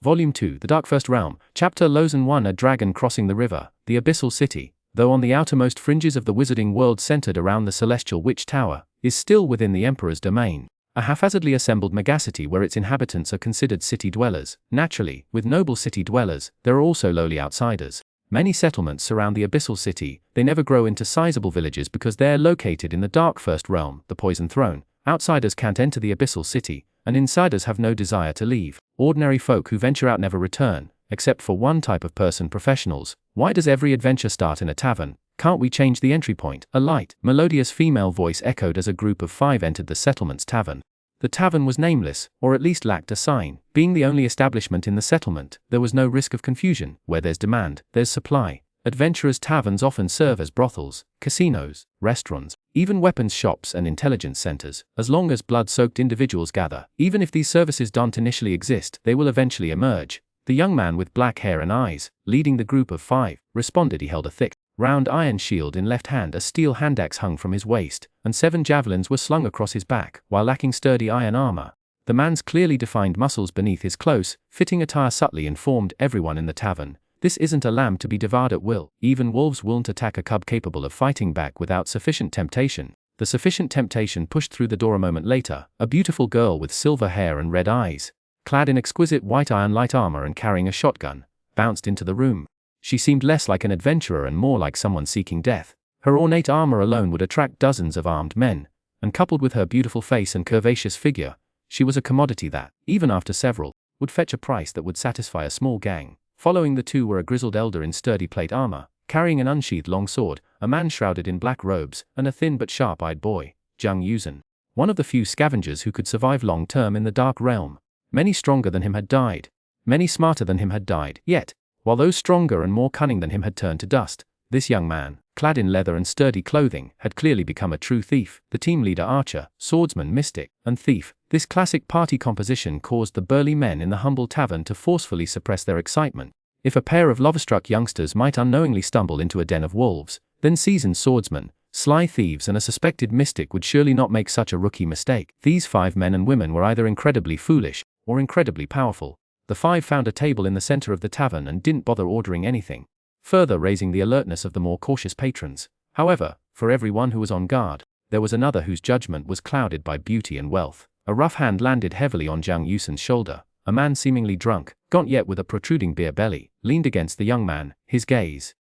Volume 2, The Dark First Realm, Chapter Xuanhuan. A dragon crossing the river, the abyssal city, though on the outermost fringes of the wizarding world centered around the celestial witch tower, is still within the emperor's domain. A haphazardly assembled megacity where its inhabitants are considered city dwellers. Naturally, with noble city dwellers, there are also lowly outsiders. Many settlements surround the abyssal city. They never grow into sizable villages because they're located in the Dark First Realm, the Poison Throne. Outsiders can't enter the abyssal city, and insiders have no desire to leave. Ordinary folk who venture out never return, except for one type of person: professionals. Why does every adventure start in a tavern? Can't we change the entry point? A light, melodious female voice echoed as a group of 5 entered the settlement's tavern. The tavern was nameless, or at least lacked a sign. Being the only establishment in the settlement, there was no risk of confusion. Where there's demand, there's supply. Adventurers' taverns often serve as brothels, casinos, restaurants, even weapons shops and intelligence centers. As long as blood-soaked individuals gather, even if these services don't initially exist, they will eventually emerge. The young man with black hair and eyes, leading the group of 5, responded. He held a thick, round iron shield in left hand. A steel handaxe hung from his waist, and 7 javelins were slung across his back, while lacking sturdy iron armor. The man's clearly defined muscles beneath his close-fitting attire subtly informed everyone in the tavern. This isn't a lamb to be devoured at will. Even wolves won't attack a cub capable of fighting back without sufficient temptation. The sufficient temptation pushed through the door a moment later. A beautiful girl with silver hair and red eyes, clad in exquisite white iron light armor and carrying a shotgun, bounced into the room. She seemed less like an adventurer and more like someone seeking death. Her ornate armor alone would attract dozens of armed men, and coupled with her beautiful face and curvaceous figure, she was a commodity that, even after several, would fetch a price that would satisfy a small gang. Following the 2 were a grizzled elder in sturdy plate armor, carrying an unsheathed long sword, a man shrouded in black robes, and a thin but sharp-eyed boy, Xuanhuan, one of the few scavengers who could survive long-term in the Dark Realm. Many stronger than him had died. Many smarter than him had died. Yet, while those stronger and more cunning than him had turned to dust, this young man, clad in leather and sturdy clothing, had clearly become a true thief. The team leader: archer, swordsman, mystic, and thief. This classic party composition caused the burly men in the humble tavern to forcefully suppress their excitement. If a pair of love-struck youngsters might unknowingly stumble into a den of wolves, then seasoned swordsmen, sly thieves and a suspected mystic would surely not make such a rookie mistake. These 5 men and women were either incredibly foolish, or incredibly powerful. The 5 found a table in the center of the tavern and didn't bother ordering anything, further raising the alertness of the more cautious patrons. However, for everyone who was on guard, there was another whose judgment was clouded by beauty and wealth. A rough hand landed heavily on Xuanhuan's shoulder. A man seemingly drunk, gaunt yet with a protruding beer belly, leaned against the young man. His gaze,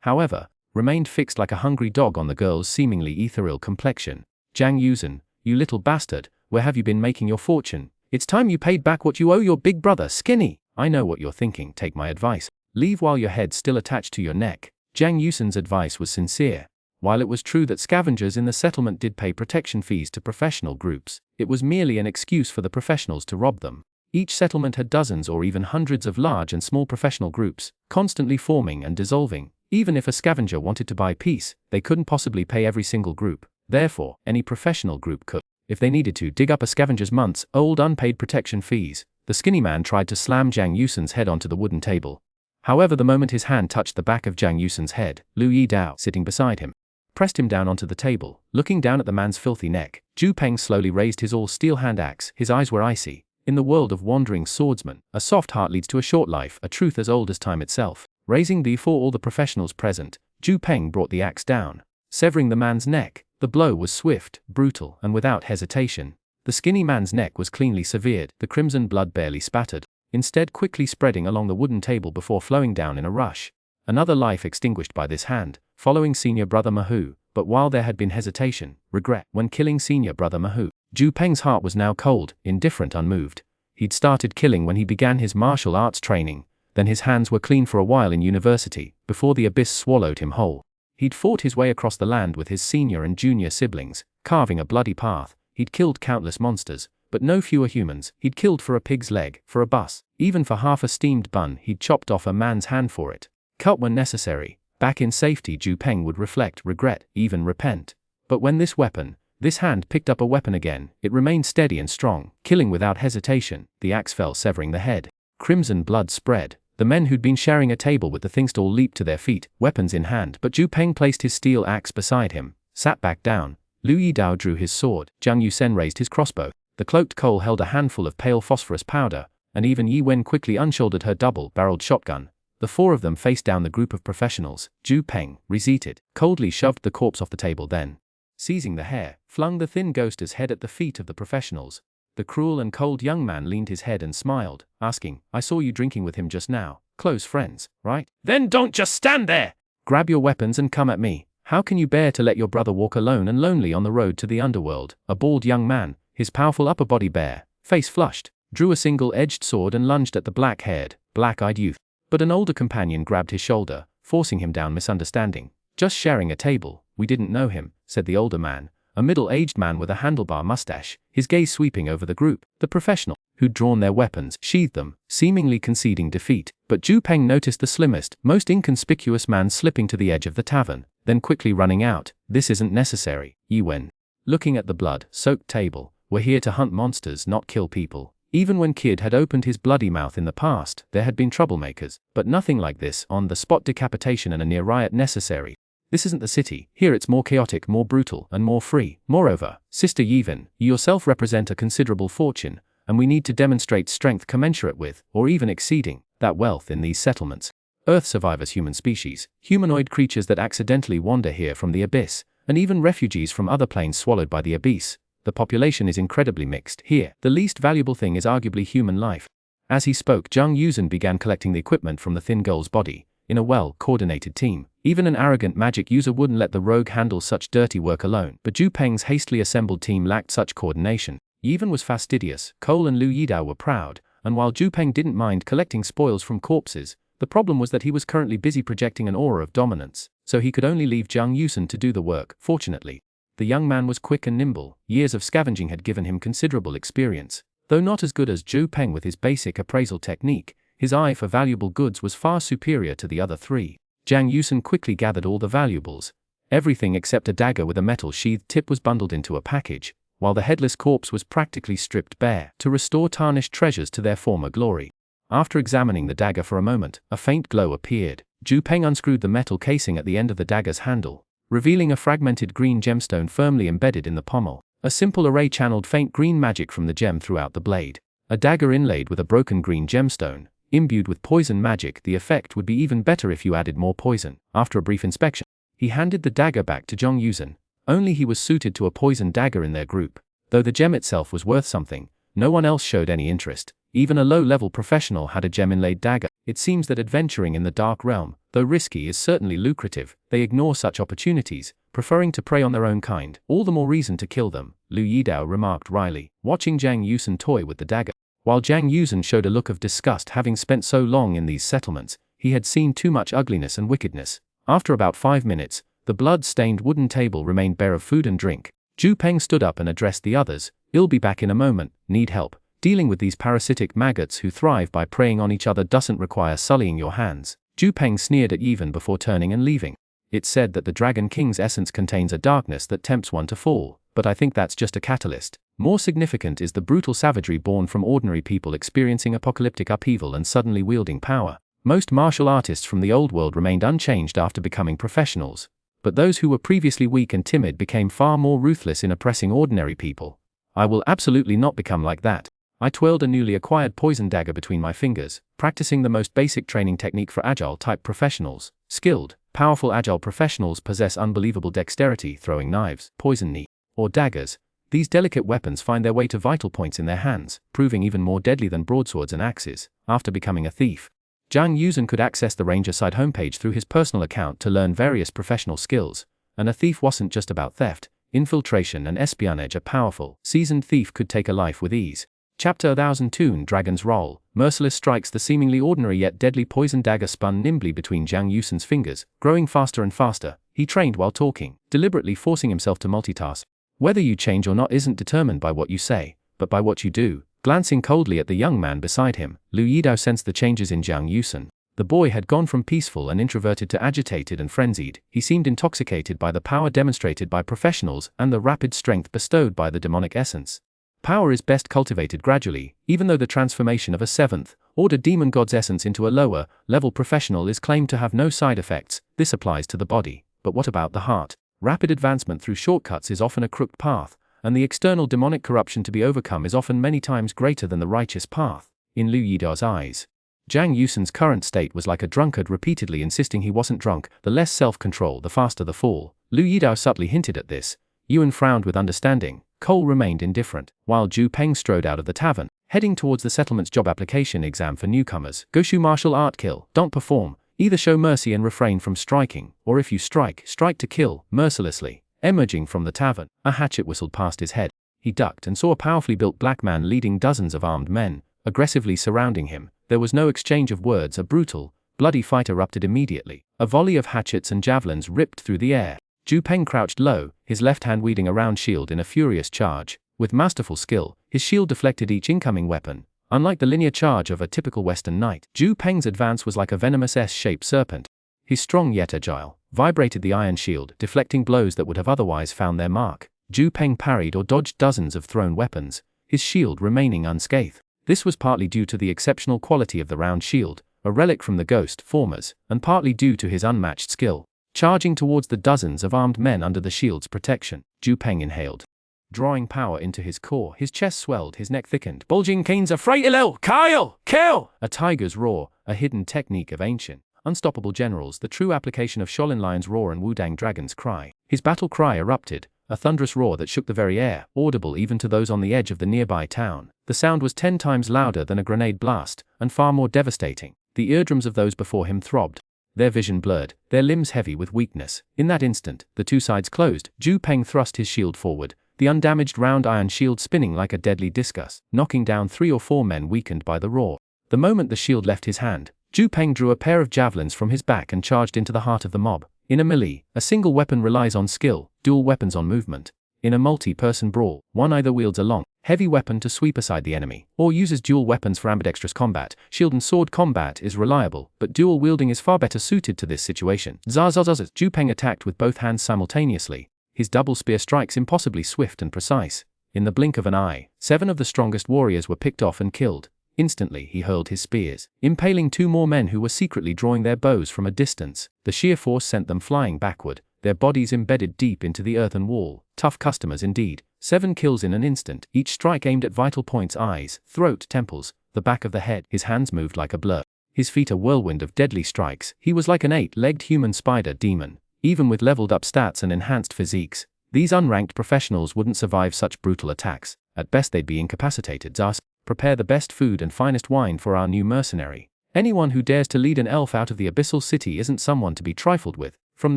however, remained fixed like a hungry dog on the girl's seemingly ethereal complexion. Xuanhuan, you little bastard, where have you been making your fortune? It's time you paid back what you owe your big brother, Skinny. I know what you're thinking. Take my advice. Leave while your head's still attached to your neck. Xuanhuan's advice was sincere. While it was true that scavengers in the settlement did pay protection fees to professional groups, it was merely an excuse for the professionals to rob them. Each settlement had dozens or even hundreds of large and small professional groups, constantly forming and dissolving. Even if a scavenger wanted to buy peace, they couldn't possibly pay every single group. Therefore, any professional group could, if they needed to, dig up a scavenger's months-old unpaid protection fees. The skinny man tried to slam Xuanhuan's head onto the wooden table. However, the moment his hand touched the back of Xuanhuan's head, Liu Yidao, sitting beside him, pressed him down onto the table. Looking down at the man's filthy neck, Peng slowly raised his all-steel handaxe. His eyes were icy. In the world of wandering swordsmen, a soft heart leads to a short life, a truth as old as time itself. Raising before all the professionals present, Peng brought the axe down, severing the man's neck. The blow was swift, brutal, and without hesitation. The skinny man's neck was cleanly severed. The crimson blood barely spattered, instead quickly spreading along the wooden table before flowing down in a rush. Another life extinguished by this hand, following senior brother Mahu. But while there had been hesitation, regret, when killing senior brother Mahu, Peng's heart was now cold, indifferent, unmoved. He'd started killing when he began his martial arts training, then his hands were clean for a while in university, before the abyss swallowed him whole. He'd fought his way across the land with his senior and junior siblings, carving a bloody path. He'd killed countless monsters, but no fewer humans. He'd killed for a pig's leg, for a bus, even for half a steamed bun. He'd chopped off a man's hand for it. Cut when necessary. Back in safety, Peng would reflect, regret, even repent. But when this hand picked up a weapon again, it remained steady and strong, killing without hesitation. The axe fell, severing the head. Crimson blood spread. The men who'd been sharing a table with the Thingstall leaped to their feet, weapons in hand, but Peng placed his steel axe beside him, sat back down. Liu Yidao drew his sword. Xuanhuan raised his crossbow. The cloaked Cole held a handful of pale phosphorus powder, and even Yi Wen quickly unshouldered her double-barreled shotgun. The four of them faced down the group of professionals. Peng, reseated, coldly shoved the corpse off the table, then, seizing the hair, flung the thin ghoster's head at the feet of the professionals. The cruel and cold young man leaned his head and smiled, asking, "I saw you drinking with him just now. Close friends, right? Then don't just stand there! Grab your weapons and come at me. How can you bear to let your brother walk alone and lonely on the road to the underworld?" A bald young man, his powerful upper body bare, face flushed, drew a single-edged sword and lunged at the black-haired, black-eyed youth. But an older companion grabbed his shoulder, forcing him down. "Misunderstanding. Just sharing a table. We didn't know him," said the older man, a middle-aged man with a handlebar mustache, his gaze sweeping over the group. The professional, who'd drawn their weapons, sheathed them, seemingly conceding defeat. But Peng noticed the slimmest, most inconspicuous man slipping to the edge of the tavern, then quickly running out. "This isn't necessary." Yi Wen, looking at the blood-soaked table, "We're here to hunt monsters, not kill people." Even when Kid had opened his bloody mouth in the past, there had been troublemakers, but nothing like this, on-the-spot decapitation and a near riot necessary. This isn't the city. Here it's more chaotic, more brutal, and more free. Moreover, Sister Yevon, you yourself represent a considerable fortune, and we need to demonstrate strength commensurate with, or even exceeding, that wealth in these settlements. Earth survivors, human species, humanoid creatures that accidentally wander here from the abyss, and even refugees from other planes swallowed by the abyss. The population is incredibly mixed. Here, the least valuable thing is arguably human life. As he spoke, Zhang Yuzhen began collecting the equipment from the thin girl's body, in a well-coordinated team. Even an arrogant magic user wouldn't let the rogue handle such dirty work alone. But Peng's hastily assembled team lacked such coordination. Yevon was fastidious, Cole and Lu Yidao were proud, and while Peng didn't mind collecting spoils from corpses, the problem was that he was currently busy projecting an aura of dominance, so he could only leave Zhang Yuzhen to do the work. Fortunately, the young man was quick and nimble. Years of scavenging had given him considerable experience. Though not as good as Peng with his basic appraisal technique, his eye for valuable goods was far superior to the other three. Zhang Yuzhen quickly gathered all the valuables. Everything except a dagger with a metal-sheathed tip was bundled into a package, while the headless corpse was practically stripped bare, to restore tarnished treasures to their former glory. After examining the dagger for a moment, a faint glow appeared. Peng unscrewed the metal casing at the end of the dagger's handle, revealing a fragmented green gemstone firmly embedded in the pommel. A simple array channeled faint green magic from the gem throughout the blade. A dagger inlaid with a broken green gemstone, imbued with poison magic. The effect would be even better if you added more poison. After a brief inspection, he handed the dagger back to Zhang Yuzhen. Only he was suited to a poison dagger in their group. Though the gem itself was worth something, no one else showed any interest. Even a low-level professional had a gem-inlaid dagger. It seems that adventuring in the dark realm, though risky, is certainly lucrative. They ignore such opportunities, preferring to prey on their own kind. All the more reason to kill them, Lu Yidao remarked wryly, watching Zhang Yuzhen toy with the dagger. While Zhang Yuzhen showed a look of disgust, having spent so long in these settlements, he had seen too much ugliness and wickedness. After about 5 minutes, the blood-stained wooden table remained bare of food and drink. Peng stood up and addressed the others. "I'll be back in a moment. Need help? Dealing with these parasitic maggots who thrive by preying on each other doesn't require sullying your hands." Peng sneered at Yevon before turning and leaving. "It's said that the Dragon King's essence contains a darkness that tempts one to fall, but I think that's just a catalyst. More significant is the brutal savagery born from ordinary people experiencing apocalyptic upheaval and suddenly wielding power. Most martial artists from the old world remained unchanged after becoming professionals, but those who were previously weak and timid became far more ruthless in oppressing ordinary people. I will absolutely not become like that." I twirled a newly acquired poison dagger between my fingers, practicing the most basic training technique for agile-type professionals. Skilled, powerful agile professionals possess unbelievable dexterity throwing knives, poison knee, or daggers. These delicate weapons find their way to vital points in their hands, proving even more deadly than broadswords and axes. After becoming a thief, Zhang Yuzhen could access the Ranger side homepage through his personal account to learn various professional skills. And a thief wasn't just about theft. Infiltration and espionage. A powerful, seasoned thief could take a life with ease. Chapter 1002 Dragon's Roll. Merciless strikes. The seemingly ordinary yet deadly poison dagger spun nimbly between Zhang Yuzhen's fingers, growing faster and faster. He trained while talking, deliberately forcing himself to multitask. Whether you change or not isn't determined by what you say, but by what you do. Glancing coldly at the young man beside him, Lu Yidao sensed the changes in Zhang Yuzhen. The boy had gone from peaceful and introverted to agitated and frenzied. He seemed intoxicated by the power demonstrated by professionals and the rapid strength bestowed by the demonic essence. Power is best cultivated gradually. Even though the transformation of a 7th-order demon god's essence into a lower-level professional is claimed to have no side effects, this applies to the body. But what about the heart? Rapid advancement through shortcuts is often a crooked path, and the external demonic corruption to be overcome is often many times greater than the righteous path. in Liu Yidao's eyes. Zhang Yusen's current state was like a drunkard repeatedly insisting he wasn't drunk. The less self-control, the faster the fall. Liu Yidao subtly hinted at this. Yuan frowned with understanding. Cole remained indifferent, while Zhu Peng strode out of the tavern, heading towards the settlement's job application exam for newcomers. Guoshu martial art kill, don't perform. Either show mercy and refrain from striking, or if you strike, strike to kill, mercilessly. Emerging from the tavern, a hatchet whistled past his head. He ducked and saw a powerfully built black man leading dozens of armed men, aggressively surrounding him. There was no exchange of words. A brutal, bloody fight erupted immediately. A volley of hatchets and javelins ripped through the air. Zhu Peng crouched low, his left hand wielding a round shield in a furious charge. With masterful skill, his shield deflected each incoming weapon. Unlike the linear charge of a typical Western knight, Zhu Peng's advance was like a venomous S-shaped serpent. His strong yet agile, vibrated the iron shield, deflecting blows that would have otherwise found their mark. Zhu Peng parried or dodged dozens of thrown weapons, his shield remaining unscathed. This was partly due to the exceptional quality of the round shield, a relic from the ghost formers, and partly due to his unmatched skill. Charging towards the dozens of armed men under the shield's protection, Zhu Peng inhaled. Drawing power into his core, his chest swelled, his neck thickened. Bulging canes of Freilil, Kyle, kill! A tiger's roar, a hidden technique of ancient, unstoppable generals, the true application of Shaolin Lion's roar and Wudang Dragon's cry. His battle cry erupted, a thunderous roar that shook the very air, audible even to those on the edge of the nearby town. The sound was 10 times louder than a grenade blast, and far more devastating. The eardrums of those before him throbbed, their vision blurred, their limbs heavy with weakness. In that instant, the two sides closed. Zhu Peng thrust his shield forward, the undamaged round iron shield spinning like a deadly discus, knocking down 3 or 4 men weakened by the roar. The moment the shield left his hand, Zhu Peng drew a pair of javelins from his back and charged into the heart of the mob. In a melee, a single weapon relies on skill, dual weapons on movement. In a multi-person brawl, one either wields a long, heavy weapon to sweep aside the enemy, or uses dual weapons for ambidextrous combat. Shield and sword combat is reliable, but dual wielding is far better suited to this situation. Zhu Peng attacked with both hands simultaneously, his double spear strikes impossibly swift and precise. In the blink of an eye, 7 of the strongest warriors were picked off and killed. Instantly he hurled his spears, impaling 2 more men who were secretly drawing their bows from a distance. The sheer force sent them flying backward, their bodies embedded deep into the earthen wall. Tough customers indeed. 7 kills in an instant, each strike aimed at vital points: eyes, throat, temples, the back of the head. His hands moved like a blur, his feet a whirlwind of deadly strikes. He was like an 8-legged human spider demon. Even with leveled up stats and enhanced physiques, these unranked professionals wouldn't survive such brutal attacks. At best they'd be incapacitated. Prepare the best food and finest wine for our new mercenary. Anyone who dares to lead an elf out of the abyssal city isn't someone to be trifled with. From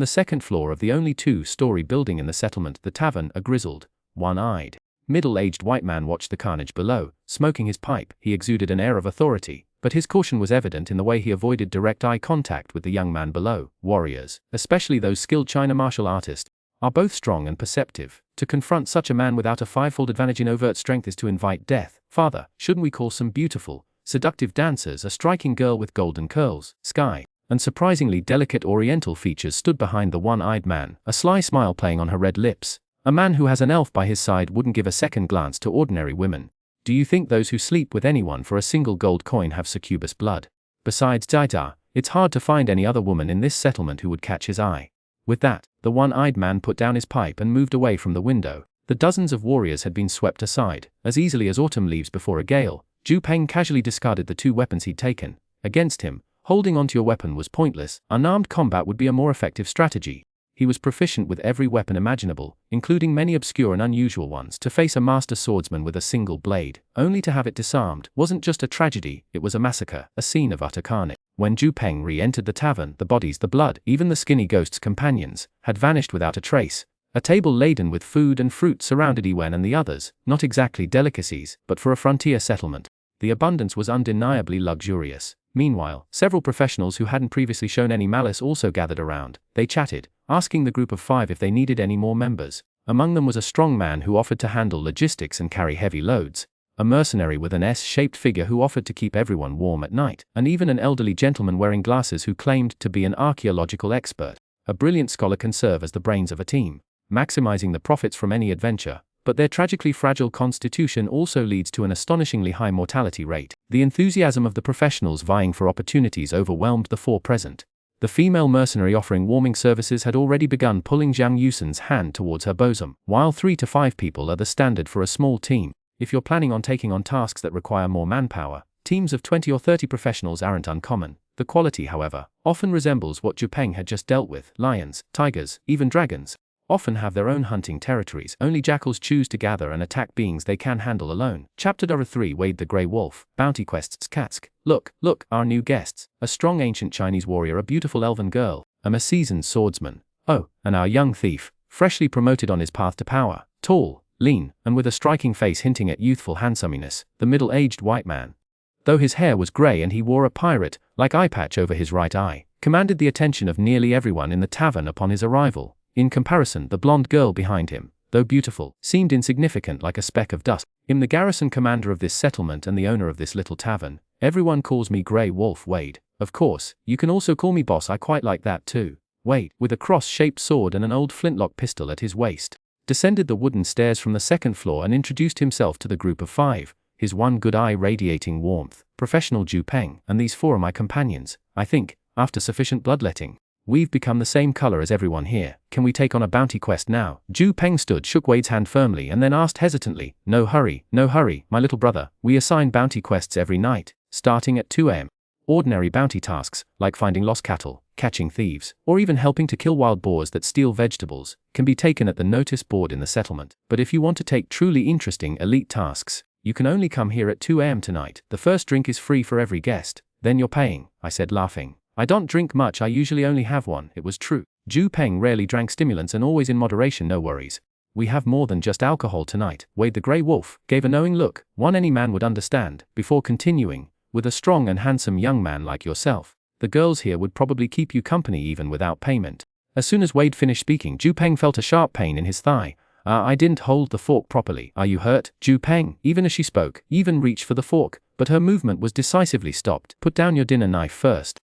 the second floor of the only 2-story building in the settlement, the tavern, a grizzled, one-eyed, middle-aged white man watched the carnage below, smoking his pipe. He exuded an air of authority, but his caution was evident in the way he avoided direct eye contact with the young man below. Warriors, especially those skilled China martial artists, are both strong and perceptive. To confront such a man without a 5-fold advantage in overt strength is to invite death. Father, shouldn't we call some beautiful, seductive dancers? A striking girl with golden curls, sky, and surprisingly delicate oriental features stood behind the one-eyed man, a sly smile playing on her red lips. A man who has an elf by his side wouldn't give a second glance to ordinary women. Do you think those who sleep with anyone for a single gold coin have succubus blood? Besides Daida, it's hard to find any other woman in this settlement who would catch his eye. With that, the one-eyed man put down his pipe and moved away from the window. The dozens of warriors had been swept aside, as easily as autumn leaves before a gale. Zhu Peng casually discarded the 2 weapons he'd taken. Against him, holding onto your weapon was pointless. Unarmed combat would be a more effective strategy. He was proficient with every weapon imaginable, including many obscure and unusual ones. To face a master swordsman with a single blade, only to have it disarmed, wasn't just a tragedy, it was a massacre, a scene of utter carnage. When Zhu Peng re-entered the tavern, the bodies, the blood, even the skinny ghost's companions, had vanished without a trace. A table laden with food and fruit surrounded Yuan and the others, not exactly delicacies, but for a frontier settlement, the abundance was undeniably luxurious. Meanwhile, several professionals who hadn't previously shown any malice also gathered around. They chatted, asking the group of 5 if they needed any more members. Among them was a strong man who offered to handle logistics and carry heavy loads, a mercenary with an S-shaped figure who offered to keep everyone warm at night, and even an elderly gentleman wearing glasses who claimed to be an archaeological expert. A brilliant scholar can serve as the brains of a team, maximizing the profits from any adventure, but their tragically fragile constitution also leads to an astonishingly high mortality rate. The enthusiasm of the professionals vying for opportunities overwhelmed the 4 present. The female mercenary offering warming services had already begun pulling Zhang Yusen's hand towards her bosom. While 3 to 5 people are the standard for a small team, if you're planning on taking on tasks that require more manpower, Teams of 20 or 30 professionals aren't uncommon. The quality, however, often resembles what Peng had just dealt with. Lions, tigers, even dragons often have their own hunting territories. Only jackals choose to gather and attack beings they can handle alone. Chapter 3 Wade the Grey Wolf, Bounty Quests. Katsk. Look, our new guests. A strong ancient Chinese warrior, a beautiful elven girl, a seasoned swordsman. Oh, and our young thief, freshly promoted on his path to power. Tall, lean, and with a striking face hinting at youthful handsomeness, the middle-aged white man, though his hair was grey and he wore a pirate-like eye patch over his right eye, commanded the attention of nearly everyone in the tavern upon his arrival. In comparison, the blonde girl behind him, though beautiful, seemed insignificant like a speck of dust. I'm the garrison commander of this settlement and the owner of this little tavern. Everyone calls me Grey Wolf Wade. Of course, you can also call me boss, I quite like that too. Wade, with a cross-shaped sword and an old flintlock pistol at his waist, descended the wooden stairs from the second floor and introduced himself to the group of 5, his one good eye radiating warmth. Professional Peng, and these 4 are my companions. I think, after sufficient bloodletting, we've become the same color as everyone here. Can we take on a bounty quest now? Peng shook Wade's hand firmly and then asked hesitantly, No hurry, my little brother. We assign bounty quests every night, starting at 2 a.m. Ordinary bounty tasks, like finding lost cattle, catching thieves, or even helping to kill wild boars that steal vegetables, can be taken at the notice board in the settlement. But if you want to take truly interesting elite tasks, you can only come here at 2 a.m. tonight. The first drink is free for every guest, then you're paying, I said laughing. I don't drink much, I usually only have one. It was true. Peng rarely drank stimulants and always in moderation. No worries. We have more than just alcohol tonight. Wade the Grey Wolf gave a knowing look, one any man would understand, before continuing, with a strong and handsome young man like yourself, the girls here would probably keep you company even without payment. As soon as Wade finished speaking, Peng felt a sharp pain in his thigh. I didn't hold the fork properly. Are you hurt? Peng, even as she spoke, even reached for the fork, but her movement was decisively stopped. Put down your dinner knife first,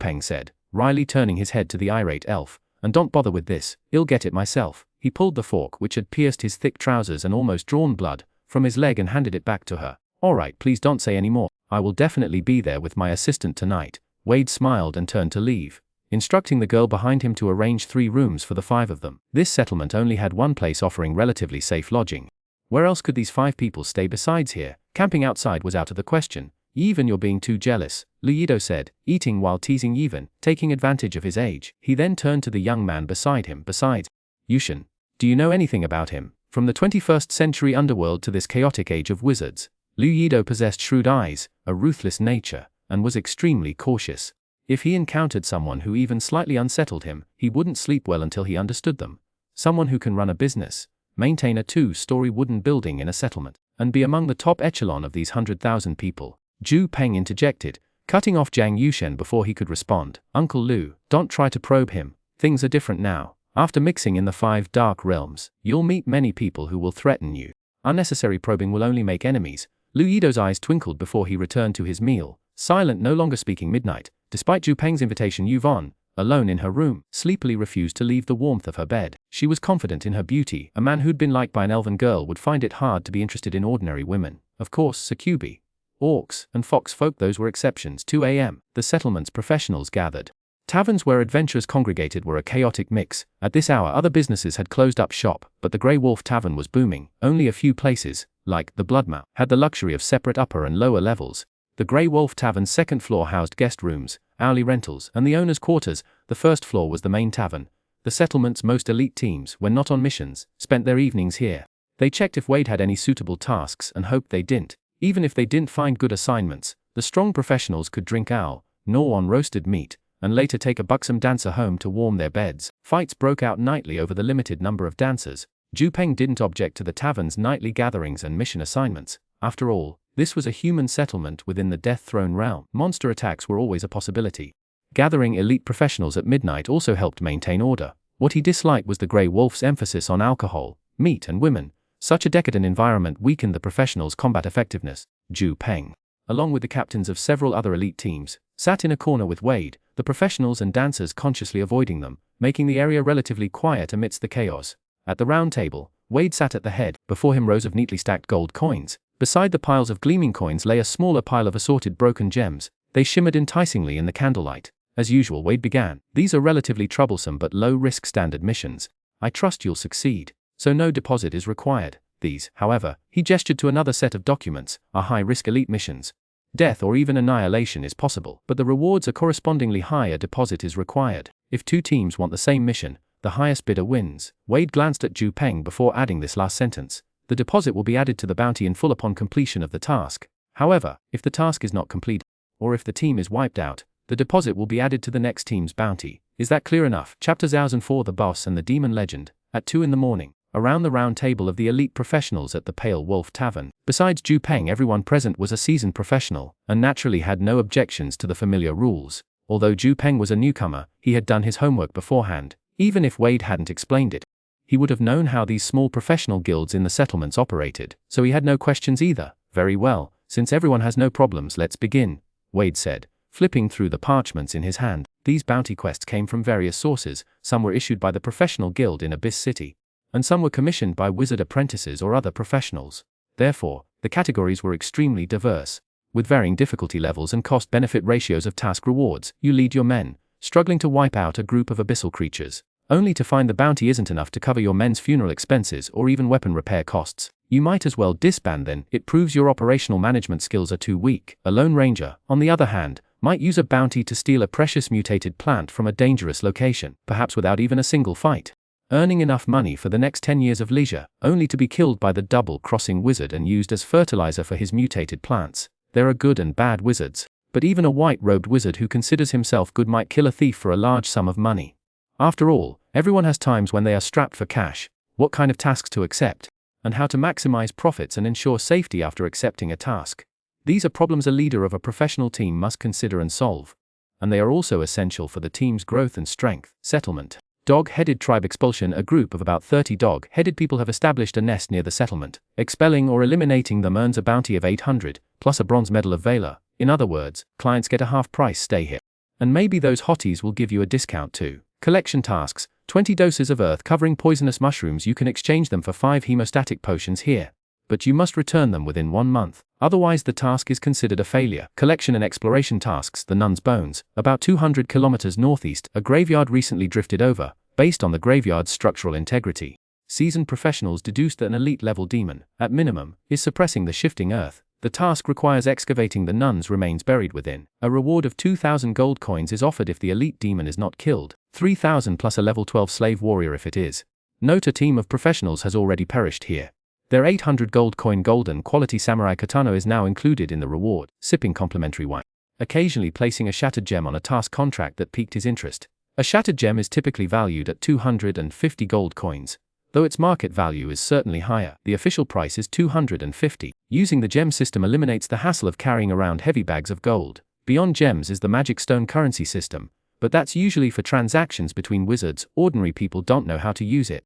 Peng said, wryly turning his head to the irate elf, and don't bother with this, I'll get it myself. He pulled the fork, which had pierced his thick trousers and almost drawn blood from his leg, and handed it back to her. Alright, please don't say any more. I will definitely be there with my assistant tonight. Wade smiled and turned to leave, instructing the girl behind him to arrange 3 rooms for the 5 of them. This settlement only had one place offering relatively safe lodging. Where else could these 5 people stay besides here? Camping outside was out of the question. Yevon, you're being too jealous, Luido said, eating while teasing Yevon, taking advantage of his age. He then turned to the young man beside him. Besides, Xuanhuan, do you know anything about him? From the 21st century underworld to this chaotic age of wizards, Luido possessed shrewd eyes, a ruthless nature, and was extremely cautious. If he encountered someone who even slightly unsettled him, he wouldn't sleep well until he understood them. Someone who can run a business, maintain a 2-story wooden building in a settlement, and be among the top echelon of these 100,000 people. Peng interjected, cutting off Zhang Yushen before he could respond. Uncle Lu, don't try to probe him. Things are different now. After mixing in the 5 dark realms, you'll meet many people who will threaten you. Unnecessary probing will only make enemies. Luido's eyes twinkled before he returned to his meal, silent, no longer speaking. Midnight. Despite Peng's invitation, Yevon, alone in her room, sleepily refused to leave the warmth of her bed. She was confident in her beauty. A man who'd been liked by an elven girl would find it hard to be interested in ordinary women. Of course, succubi, orcs, and fox folk, those were exceptions. 2 a.m. The settlement's professionals gathered. Taverns where adventurers congregated were a chaotic mix. At this hour other businesses had closed up shop, but the Grey Wolf Tavern was booming. Only a few places, like the Bloodmouth, had the luxury of separate upper and lower levels. The Grey Wolf Tavern's second floor housed guest rooms, hourly rentals, and the owner's quarters. The first floor was the main tavern. The settlement's most elite teams, when not on missions, spent their evenings here. They checked if Wade had any suitable tasks and hoped they didn't. Even if they didn't find good assignments, the strong professionals could drink ale, gnaw on roasted meat, and later take a buxom dancer home to warm their beds. Fights broke out nightly over the limited number of dancers. Peng didn't object to the tavern's nightly gatherings and mission assignments. After all, this was a human settlement within the Death Throne realm. Monster attacks were always a possibility. Gathering elite professionals at midnight also helped maintain order. What he disliked was the Grey Wolf's emphasis on alcohol, meat, and women. Such a decadent environment weakened the professionals' combat effectiveness. Peng, along with the captains of several other elite teams, sat in a corner with Wade, the professionals and dancers consciously avoiding them, making the area relatively quiet amidst the chaos. At the round table, Wade sat at the head. Before him rows of neatly stacked gold coins. Beside the piles of gleaming coins lay a smaller pile of assorted broken gems. They shimmered enticingly in the candlelight. As usual, Wade began. These are relatively troublesome but low-risk standard missions. I trust you'll succeed, so no deposit is required. These, however, he gestured to another set of documents, are high-risk elite missions. Death or even annihilation is possible, but the rewards are correspondingly high. A deposit is required. If two teams want the same mission, the highest bidder wins. Wade glanced at Peng before adding this last sentence. The deposit will be added to the bounty in full upon completion of the task. However, if the task is not complete, or if the team is wiped out, the deposit will be added to the next team's bounty. Is that clear enough? Chapter Xuanhuan, the Boss and the Demon Legend. At 2 in the morning, around the round table of the elite professionals at the Pale Wolf Tavern. Besides Peng, everyone present was a seasoned professional, and naturally had no objections to the familiar rules. Although Peng was a newcomer, he had done his homework beforehand. Even if Wade hadn't explained it, he would have known how these small professional guilds in the settlements operated, so he had no questions either. Very well, since everyone has no problems, let's begin, Wade said, flipping through the parchments in his hand. These bounty quests came from various sources. Some were issued by the professional guild in Abyss City, and some were commissioned by wizard apprentices or other professionals. Therefore, the categories were extremely diverse, with varying difficulty levels and cost-benefit ratios of task rewards. You lead your men, struggling to wipe out a group of abyssal creatures, only to find the bounty isn't enough to cover your men's funeral expenses or even weapon repair costs. You might as well disband then. It proves your operational management skills are too weak. A lone ranger, on the other hand, might use a bounty to steal a precious mutated plant from a dangerous location, perhaps without even a single fight, earning enough money for the next 10 years of leisure, only to be killed by the double-crossing wizard and used as fertilizer for his mutated plants. There are good and bad wizards, but even a white-robed wizard who considers himself good might kill a thief for a large sum of money. After all, everyone has times when they are strapped for cash, what kind of tasks to accept, and how to maximize profits and ensure safety after accepting a task. These are problems a leader of a professional team must consider and solve, and they are also essential for the team's growth and strength. Settlement. Dog-headed tribe expulsion. A group of about 30 dog-headed people have established a nest near the settlement. Expelling or eliminating them earns a bounty of 800, plus a bronze medal of valor. In other words, clients get a half-price stay here. And maybe those hotties will give you a discount too. Collection tasks. 20 doses of earth covering poisonous mushrooms. You can exchange them for 5 hemostatic potions here, but you must return them within 1 month. Otherwise the task is considered a failure. Collection and exploration tasks. The Nun's Bones. About 200 kilometers northeast, a graveyard recently drifted over. Based on the graveyard's structural integrity, seasoned professionals deduced that an elite-level demon, at minimum, is suppressing the shifting earth. The task requires excavating the nun's remains buried within. A reward of 2,000 gold coins is offered if the elite demon is not killed, 3,000 plus a level 12 slave warrior if it is. Note: a team of professionals has already perished here. Their 800 gold coin golden quality samurai katana is now included in the reward. Sipping complimentary wine. Occasionally placing a shattered gem on a task contract that piqued his interest. A shattered gem is typically valued at 250 gold coins, though its market value is certainly higher. The official price is 250. Using the gem system eliminates the hassle of carrying around heavy bags of gold. Beyond gems is the magic stone currency system, but that's usually for transactions between wizards. Ordinary people don't know how to use it.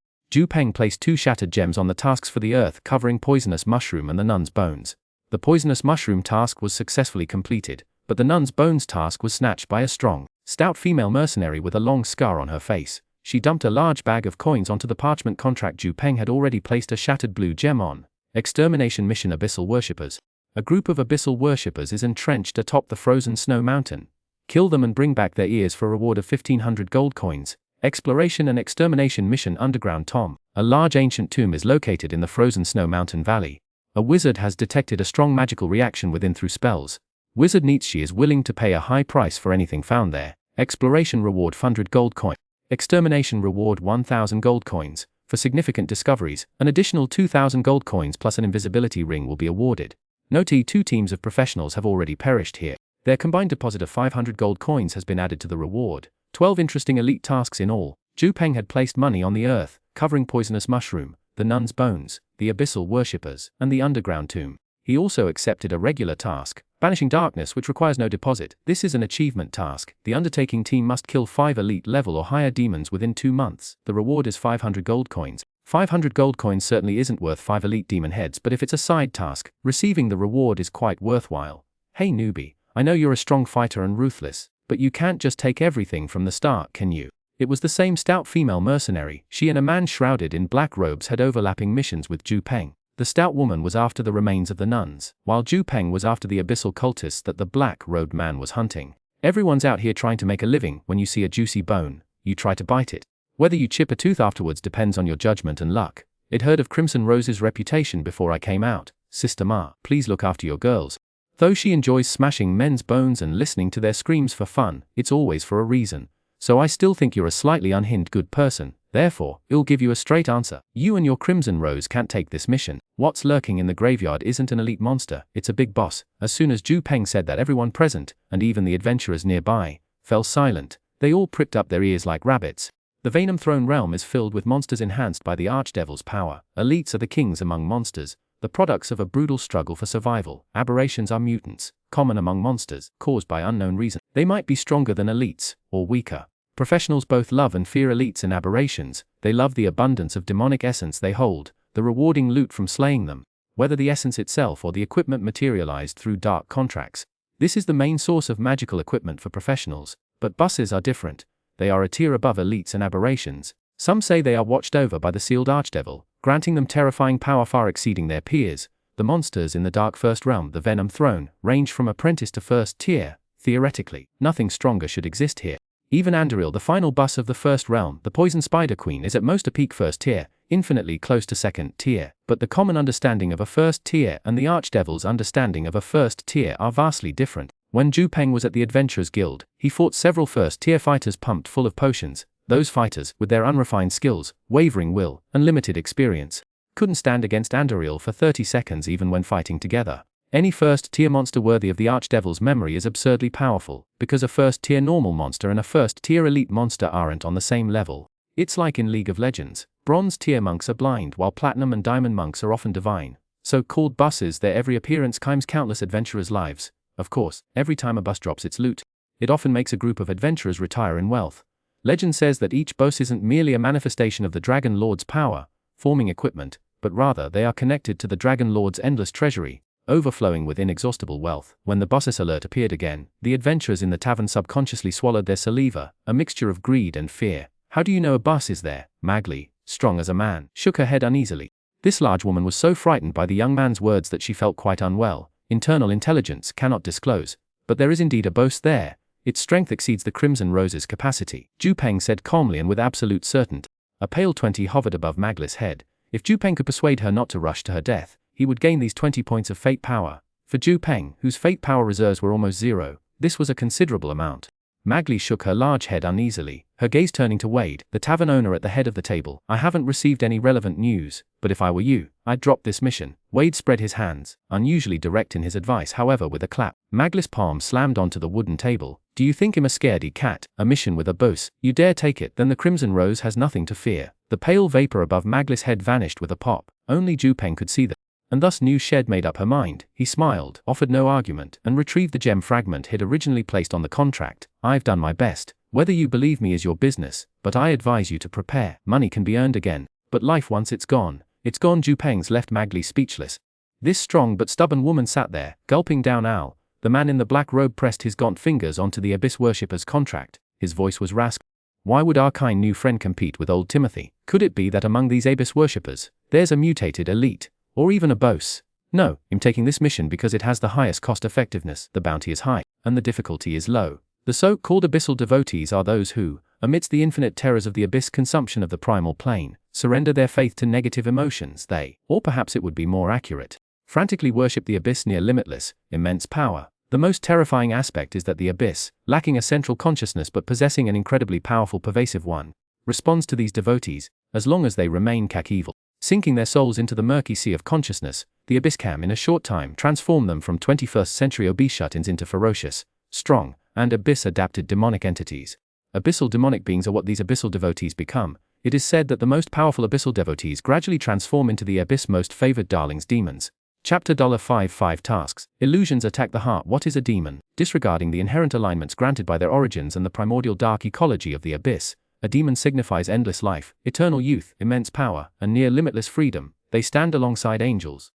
Peng placed 2 shattered gems on the tasks for the earth covering poisonous mushroom and the nun's bones. The poisonous mushroom task was successfully completed, but the nun's bones task was snatched by a strong, stout female mercenary with a long scar on her face. She dumped a large bag of coins onto the parchment contract Peng had already placed a shattered blue gem on. Extermination mission. Abyssal worshippers. A group of abyssal worshippers is entrenched atop the frozen snow mountain. Kill them and bring back their ears for a reward of 1,500 gold coins. Exploration and extermination mission. Underground tomb. A large ancient tomb is located in the frozen snow mountain valley. A wizard has detected a strong magical reaction within through spells. Wizard Nietzsche is willing to pay a high price for anything found there. Exploration reward 100 gold coin. Extermination reward 1,000 gold coins. For significant discoveries, an additional 2,000 gold coins plus an invisibility ring will be awarded. Note: 2 teams of professionals have already perished here. Their combined deposit of 500 gold coins has been added to the reward. 12 interesting elite tasks in all. Peng had placed money on the earth, covering poisonous mushroom, the nun's bones, the abyssal worshippers, and the underground tomb. He also accepted a regular task, banishing darkness, which requires no deposit. This is an achievement task. The undertaking team must kill 5 elite level or higher demons within 2 months. The reward is 500 gold coins. 500 gold coins certainly isn't worth 5 elite demon heads, but if it's a side task, receiving the reward is quite worthwhile. Hey newbie, I know you're a strong fighter and ruthless, but you can't just take everything from the start, can you? It was the same stout female mercenary. She and a man shrouded in black robes had overlapping missions with Peng. The stout woman was after the remains of the nuns, while Peng was after the abyssal cultists that the black-robed man was hunting. Everyone's out here trying to make a living. When you see a juicy bone, you try to bite it. Whether you chip a tooth afterwards depends on your judgment and luck. It heard of Crimson Rose's reputation before I came out. Sister Ma, please look after your girls. Though she enjoys smashing men's bones and listening to their screams for fun, it's always for a reason. So I still think you're a slightly unhinged good person, therefore, I'll give you a straight answer. You and your Crimson Rose can't take this mission. What's lurking in the graveyard isn't an elite monster, it's a big boss. As soon as Zhu Peng said that, everyone present, and even the adventurers nearby, fell silent. They all pricked up their ears like rabbits. The Venom Throne realm is filled with monsters enhanced by the Archdevil's power. Elites are the kings among monsters, the products of a brutal struggle for survival. Aberrations are mutants, common among monsters, caused by unknown reason. They might be stronger than elites, or weaker. Professionals both love and fear elites and aberrations. They love the abundance of demonic essence they hold, the rewarding loot from slaying them, whether the essence itself or the equipment materialized through dark contracts. This is the main source of magical equipment for professionals, but bosses are different. They are a tier above elites and aberrations. Some say they are watched over by the sealed Archdevil, granting them terrifying power far exceeding their peers. The monsters in the Dark First Realm, the Venom Throne, range from apprentice to first tier. Theoretically, nothing stronger should exist here. Even Andoril, the final boss of the First Realm, the Poison Spider Queen, is at most a peak first tier, infinitely close to second tier. But the common understanding of a first tier and the Archdevil's understanding of a first tier are vastly different. When Zhu Peng was at the Adventurers Guild, he fought several first-tier fighters pumped full of potions. Those fighters, with their unrefined skills, wavering will, and limited experience, couldn't stand against Andoril for 30 seconds even when fighting together. Any first-tier monster worthy of the Archdevil's memory is absurdly powerful, because a first-tier normal monster and a first-tier elite monster aren't on the same level. It's like in League of Legends. Bronze-tier monks are blind, while Platinum and Diamond monks are often divine. So-called bosses, their every appearance claims countless adventurers' lives. Of course, every time a boss drops its loot, it often makes a group of adventurers retire in wealth. Legend says that each boss isn't merely a manifestation of the Dragon Lord's power, forming equipment, but rather they are connected to the Dragon Lord's endless treasury, overflowing with inexhaustible wealth. When the boss's alert appeared again, the adventurers in the tavern subconsciously swallowed their saliva, a mixture of greed and fear. How do you know a boss is there? Magli, strong as a man, shook her head uneasily. This large woman was so frightened by the young man's words that she felt quite unwell. Internal intelligence cannot disclose, but there is indeed a boss there. Its strength exceeds the Crimson Rose's capacity, Zhu Peng said calmly and with absolute certainty. A pale 20 hovered above Magli's head. If Zhu Peng could persuade her not to rush to her death, he would gain these 20 points of fate power. For Zhu Peng, whose fate power reserves were almost zero, this was a considerable amount. Magli shook her large head uneasily, her gaze turning to Wade, the tavern owner at the head of the table. I haven't received any relevant news, but if I were you, I'd drop this mission. Wade spread his hands, unusually direct in his advice however with a clap. Magli's palm slammed onto the wooden table. Do you think him a scaredy cat? A mission with a boss? You dare take it? Then the Crimson Rose has nothing to fear. The pale vapor above Magli's head vanished with a pop. Only Zhu Peng could see that. And thus New Shed made up her mind. He smiled, offered no argument, and retrieved the gem fragment he'd originally placed on the contract. I've done my best. Whether you believe me is your business, but I advise you to prepare. Money can be earned again, but life once it's gone. It's gone. Zhu Peng's left Magli speechless. This strong but stubborn woman sat there, gulping down ale. The man in the black robe pressed his gaunt fingers onto the Abyss Worshipper's contract. His voice was raspy. Why would our kind new friend compete with old Timothy? Could it be that among these Abyss Worshippers, there's a mutated elite? Or even a boss? No, I'm taking this mission because it has the highest cost effectiveness. The bounty is high, and the difficulty is low. The so-called abyssal devotees are those who, amidst the infinite terrors of the abyss consumption of the primal plane, surrender their faith to negative emotions. They, or perhaps it would be more accurate, frantically worship the abyss near limitless, immense power. The most terrifying aspect is that the abyss, lacking a central consciousness but possessing an incredibly powerful pervasive one, responds to these devotees, as long as they remain evil. Sinking their souls into the murky sea of consciousness, the abyss can in a short time transform them from 21st century obese shut-ins into ferocious, strong, and abyss-adapted demonic entities. Abyssal demonic beings are what these abyssal devotees become. It is said that the most powerful abyssal devotees gradually transform into the abyss' most favored darlings, demons. Chapter $55 Tasks. Illusions attack the heart. What is a demon? Disregarding the inherent alignments granted by their origins and the primordial dark ecology of the abyss, a demon signifies endless life, eternal youth, immense power, and near limitless freedom. They stand alongside angels,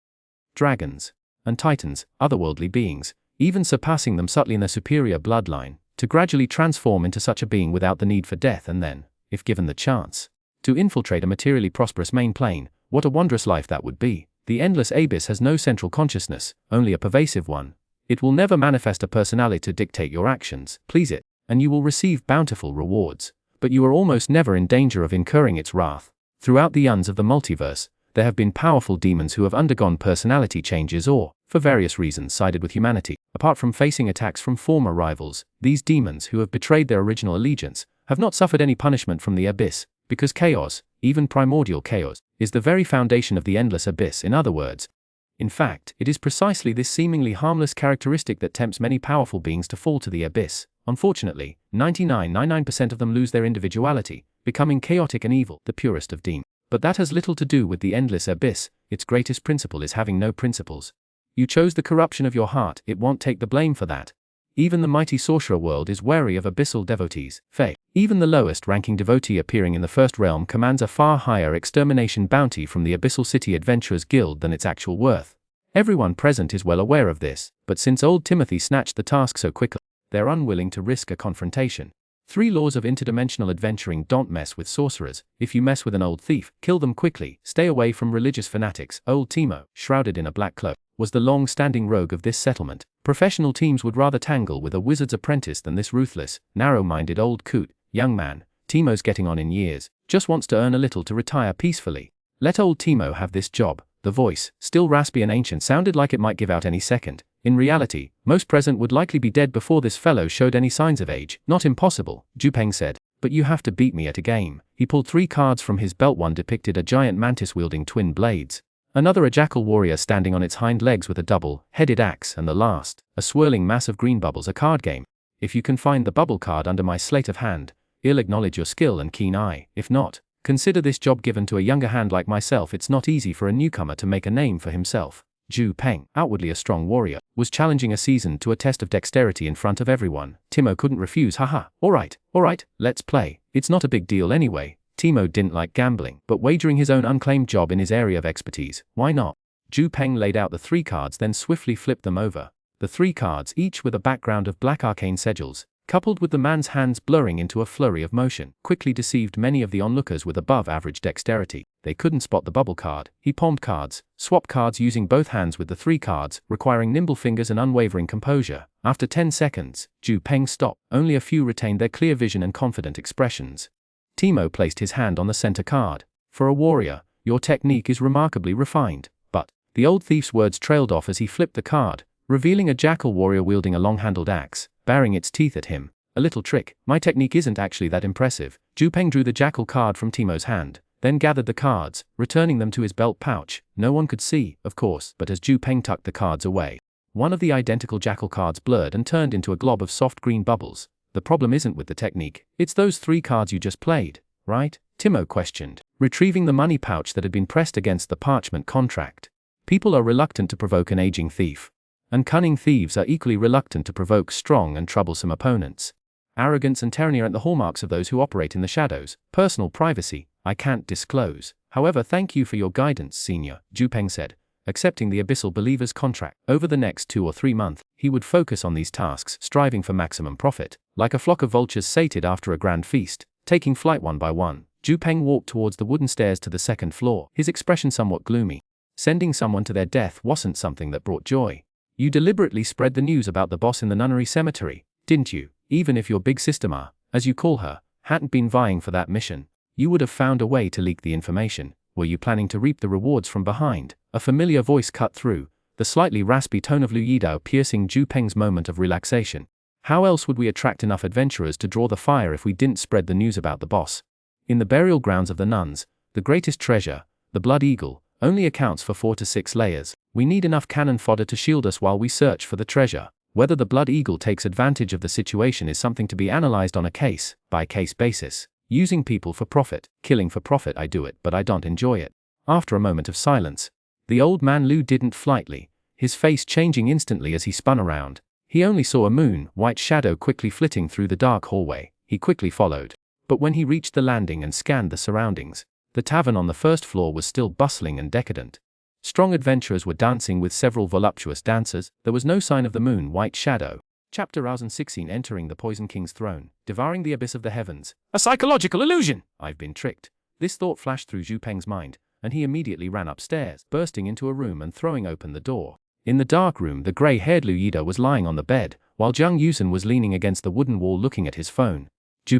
dragons, and titans, otherworldly beings, even surpassing them subtly in their superior bloodline, to gradually transform into such a being without the need for death and then, if given the chance, to infiltrate a materially prosperous main plane. What a wondrous life that would be. The endless abyss has no central consciousness, only a pervasive one. It will never manifest a personality to dictate your actions. Please it, and you will receive bountiful rewards. But you are almost never in danger of incurring its wrath. Throughout the eons of the multiverse, There have been powerful demons who have undergone personality changes or, for various reasons, sided with humanity. Apart from facing attacks from former rivals, these demons who have betrayed their original allegiance have not suffered any punishment from the abyss, because chaos, even primordial chaos, is the very foundation of the endless abyss. In other words, in fact, it is precisely this seemingly harmless characteristic that tempts many powerful beings to fall to the abyss. Unfortunately, 99.99% of them lose their individuality, becoming chaotic and evil, the purest of demons. But that has little to do with the endless abyss. Its greatest principle is having no principles. You chose the corruption of your heart, it won't take the blame for that. Even the mighty sorcerer world is wary of abyssal devotees, Fae. Even the lowest ranking devotee appearing in the first realm commands a far higher extermination bounty from the Abyssal City Adventurers Guild than its actual worth. Everyone present is well aware of this, but since old Timothy snatched the task so quickly, they're unwilling to risk a confrontation. 3 laws of interdimensional adventuring: don't mess with sorcerers. If you mess with an old thief, kill them quickly. Stay away from religious fanatics. Old Timo, shrouded in a black cloak, was the long-standing rogue of this settlement. Professional teams would rather tangle with a wizard's apprentice than this ruthless, narrow-minded old coot. Young man, Timo's getting on in years, just wants to earn a little to retire peacefully. Let old Timo have this job. The voice, still raspy and ancient, sounded like it might give out any second. In reality, most present would likely be dead before this fellow showed any signs of age. Not impossible, Peng said, but you have to beat me at a game. He pulled 3 cards from his belt. One depicted a giant mantis wielding twin blades, another a jackal warrior standing on its hind legs with a double-headed axe, and the last, a swirling mass of green bubbles. A card game. If you can find the bubble card under my slate of hand, I'll acknowledge your skill and keen eye. If not, consider this job given to a younger hand like myself. It's not easy for a newcomer to make a name for himself. Peng, outwardly a strong warrior, was challenging a seasoned to a test of dexterity in front of everyone. Timo couldn't refuse. Haha, alright, let's play. It's not a big deal anyway. Timo didn't like gambling, but wagering his own unclaimed job in his area of expertise, why not? Peng laid out the 3 cards, then swiftly flipped them over. The 3 cards, each with a background of black arcane sigils, coupled with the man's hands blurring into a flurry of motion, quickly deceived many of the onlookers with above-average dexterity. They couldn't spot the bubble card. He palmed cards, swapped cards using both hands with the 3 cards, requiring nimble fingers and unwavering composure. After 10 seconds, Peng stopped. Only a few retained their clear vision and confident expressions. Timo placed his hand on the center card. For a warrior, your technique is remarkably refined. But the old thief's words trailed off as he flipped the card, revealing a jackal warrior wielding a long-handled axe, baring its teeth at him. A little trick. My technique isn't actually that impressive. Peng drew the jackal card from Timo's hand, then gathered the cards, returning them to his belt pouch. No one could see, of course, but as Peng tucked the cards away, one of the identical jackal cards blurred and turned into a glob of soft green bubbles. The problem isn't with the technique, it's those 3 cards you just played, right? Timo questioned, retrieving the money pouch that had been pressed against the parchment contract. People are reluctant to provoke an aging thief, and cunning thieves are equally reluctant to provoke strong and troublesome opponents. Arrogance and tyranny are the hallmarks of those who operate in the shadows. Personal privacy, I can't disclose. However, thank you for your guidance, Senior, Peng said, accepting the Abyssal Believer's contract. Over the next 2 or 3 months, he would focus on these tasks, striving for maximum profit. Like a flock of vultures sated after a grand feast, taking flight one by one, Peng walked towards the wooden stairs to the 2nd floor, his expression somewhat gloomy. Sending someone to their death wasn't something that brought joy. You deliberately spread the news about the boss in the nunnery cemetery, didn't you? Even if your big sister Ma, as you call her, hadn't been vying for that mission, you would have found a way to leak the information. Were you planning to reap the rewards from behind? A familiar voice cut through, the slightly raspy tone of Lu Yidao piercing Peng's moment of relaxation. How else would we attract enough adventurers to draw the fire if we didn't spread the news about the boss? In the burial grounds of the nuns, the greatest treasure, the blood eagle, only accounts for 4 to 6 layers. We need enough cannon fodder to shield us while we search for the treasure. Whether the blood eagle takes advantage of the situation is something to be analyzed on a case-by-case basis. Using people for profit, killing for profit, I do it, but I don't enjoy it. After a moment of silence, the old man Lu didn't flightly, his face changing instantly as he spun around. He only saw a moon-white shadow quickly flitting through the dark hallway. He quickly followed. But when he reached the landing and scanned the surroundings, the tavern on the 1st floor was still bustling and decadent. Strong adventurers were dancing with several voluptuous dancers. There was no sign of the moon-white shadow. Chapter 1016. Entering the Poison King's throne, devouring the abyss of the heavens. A psychological illusion! I've been tricked. This thought flashed through Peng's mind, and he immediately ran upstairs, bursting into a room and throwing open the door. In the dark room, the grey-haired Lu Yida was lying on the bed, while Zhang Yusen was leaning against the wooden wall looking at his phone.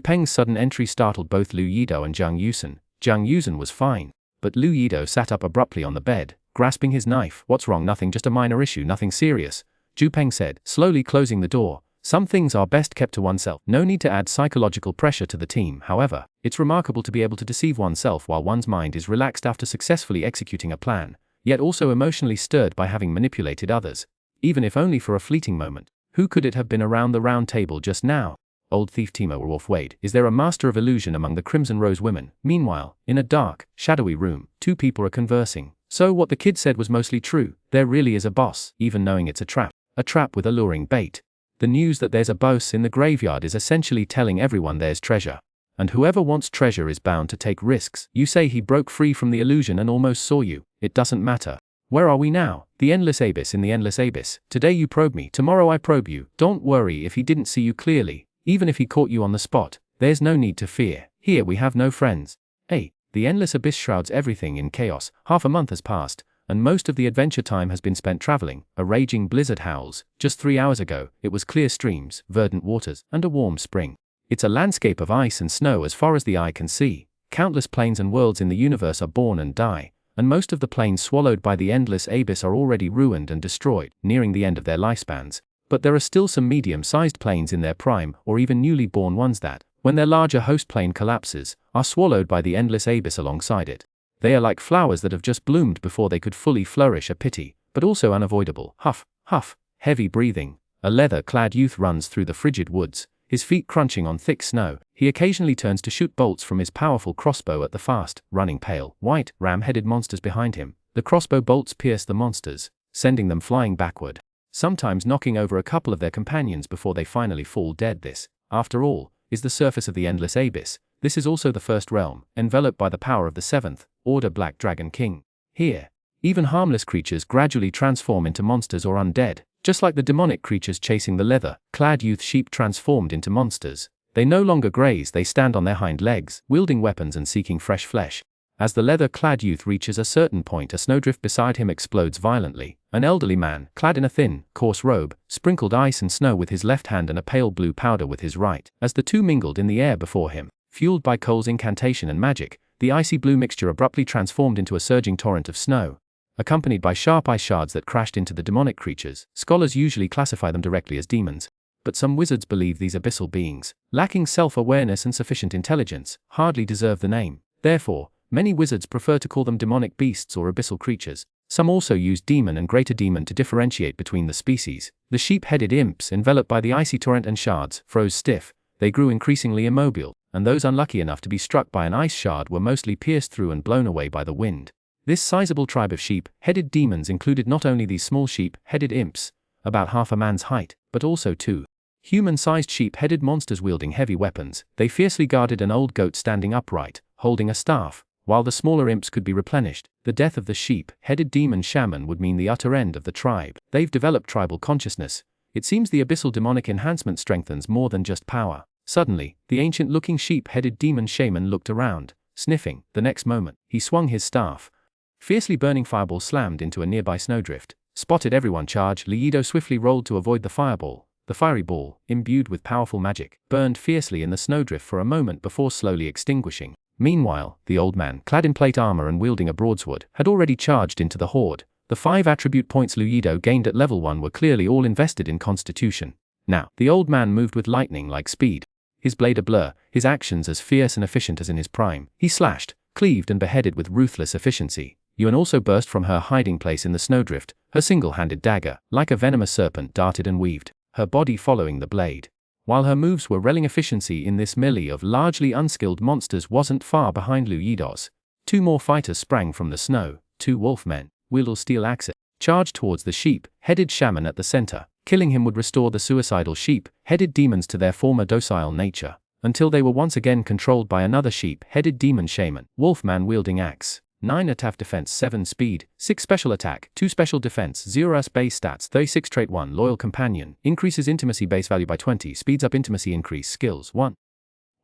Peng's sudden entry startled both Lu Yido and Zhang Yusen. Zhang Yusen was fine, But Lu Yido sat up abruptly on the bed, grasping his knife. What's wrong? Nothing, just a minor issue, nothing serious, Peng said, slowly closing the door. Some things are best kept to oneself. No need to add psychological pressure to the team. However, it's remarkable to be able to deceive oneself while one's mind is relaxed after successfully executing a plan, yet also emotionally stirred by having manipulated others, even if only for a fleeting moment. Who could it have been around the round table just now? Old thief Timo Wolf-Wade. Is there a master of illusion among the Crimson Rose women? Meanwhile, in a dark, shadowy room, two people are conversing. So what the kid said was mostly true. There really is a boss, even knowing it's a trap with alluring bait. The news that there's a boss in the graveyard is essentially telling everyone there's treasure. And whoever wants treasure is bound to take risks. You say he broke free from the illusion and almost saw you. It doesn't matter. Where are we now? The endless abyss. In the endless abyss. Today you probe me, tomorrow I probe you. Don't worry if he didn't see you clearly. Even if he caught you on the spot, there's no need to fear. Here we have no friends. The endless abyss shrouds everything in chaos. Half a month has passed, and most of the adventure time has been spent traveling. A raging blizzard howls. Just 3 hours ago, it was clear streams, verdant waters, and a warm spring. It's a landscape of ice and snow as far as the eye can see. Countless planes and worlds in the universe are born and die, and most of the planes swallowed by the endless abyss are already ruined and destroyed, nearing the end of their lifespans. But there are still some medium-sized planes in their prime, or even newly born ones that, when their larger host plane collapses, are swallowed by the endless abyss alongside it. They are like flowers that have just bloomed before they could fully flourish. A pity, but also unavoidable. Huff, huff, heavy breathing. A leather-clad youth runs through the frigid woods, his feet crunching on thick snow. He occasionally turns to shoot bolts from his powerful crossbow at the fast-running pale, white, ram-headed monsters behind him. The crossbow bolts pierce the monsters, sending them flying backward, sometimes knocking over a couple of their companions before they finally fall dead. This, after all, is the surface of the endless abyss. This is also the first realm, enveloped by the power of the 7th Order Black Dragon King. Here, even harmless creatures gradually transform into monsters or undead, just like the demonic creatures chasing the leather-clad youth. Sheep transformed into monsters. They no longer graze, they stand on their hind legs, wielding weapons and seeking fresh flesh. As the leather-clad youth reaches a certain point, a snowdrift beside him explodes violently. An elderly man, clad in a thin, coarse robe, sprinkled ice and snow with his left hand and a pale blue powder with his right. As the two mingled in the air before him, fueled by Cole's incantation and magic, the icy blue mixture abruptly transformed into a surging torrent of snow, accompanied by sharp ice shards that crashed into the demonic creatures. Scholars usually classify them directly as demons, but some wizards believe these abyssal beings, lacking self-awareness and sufficient intelligence, hardly deserve the name. Therefore, many wizards prefer to call them demonic beasts or abyssal creatures. Some also use demon and greater demon to differentiate between the species. The sheep-headed imps, enveloped by the icy torrent and shards, froze stiff. They grew increasingly immobile, and those unlucky enough to be struck by an ice shard were mostly pierced through and blown away by the wind. This sizable tribe of sheep-headed demons included not only these small sheep-headed imps, about half a man's height, but also two human-sized sheep-headed monsters wielding heavy weapons. They fiercely guarded an old goat standing upright, holding a staff, while the smaller imps could be replenished. The death of the sheep-headed demon shaman would mean the utter end of the tribe. They've developed tribal consciousness. It seems the abyssal demonic enhancement strengthens more than just power. Suddenly, the ancient-looking sheep-headed demon shaman looked around, sniffing. The next moment, he swung his staff. Fiercely burning fireball slammed into a nearby snowdrift. Spotted everyone. Charge. Lido swiftly rolled to avoid the fireball. The fiery ball, imbued with powerful magic, burned fiercely in the snowdrift for a moment before slowly extinguishing. Meanwhile, the old man, clad in plate armor and wielding a broadsword, had already charged into the horde. The 5 attribute points Luido gained at level 1 were clearly all invested in Constitution. Now, the old man moved with lightning-like speed. His blade a blur, his actions as fierce and efficient as in his prime. He slashed, cleaved and beheaded with ruthless efficiency. Yuan also burst from her hiding place in the snowdrift. Her single-handed dagger, like a venomous serpent, darted and weaved, her body following the blade. While her moves were relling efficiency in this melee of largely unskilled monsters wasn't far behind Luido's. 2 more fighters sprang from the snow. 2 wolfmen, wielding steel axes, charged towards the sheep-headed shaman at the center. Killing him would restore the suicidal sheep-headed demons to their former docile nature, until they were once again controlled by another sheep-headed demon shaman. Wolfman wielding axe. 9 attack defense, 7 speed, 6 special attack, 2 special defense, 0 as base stats, 36 trait. 1 loyal companion, increases intimacy base value by 20, speeds up intimacy, increase skills. 1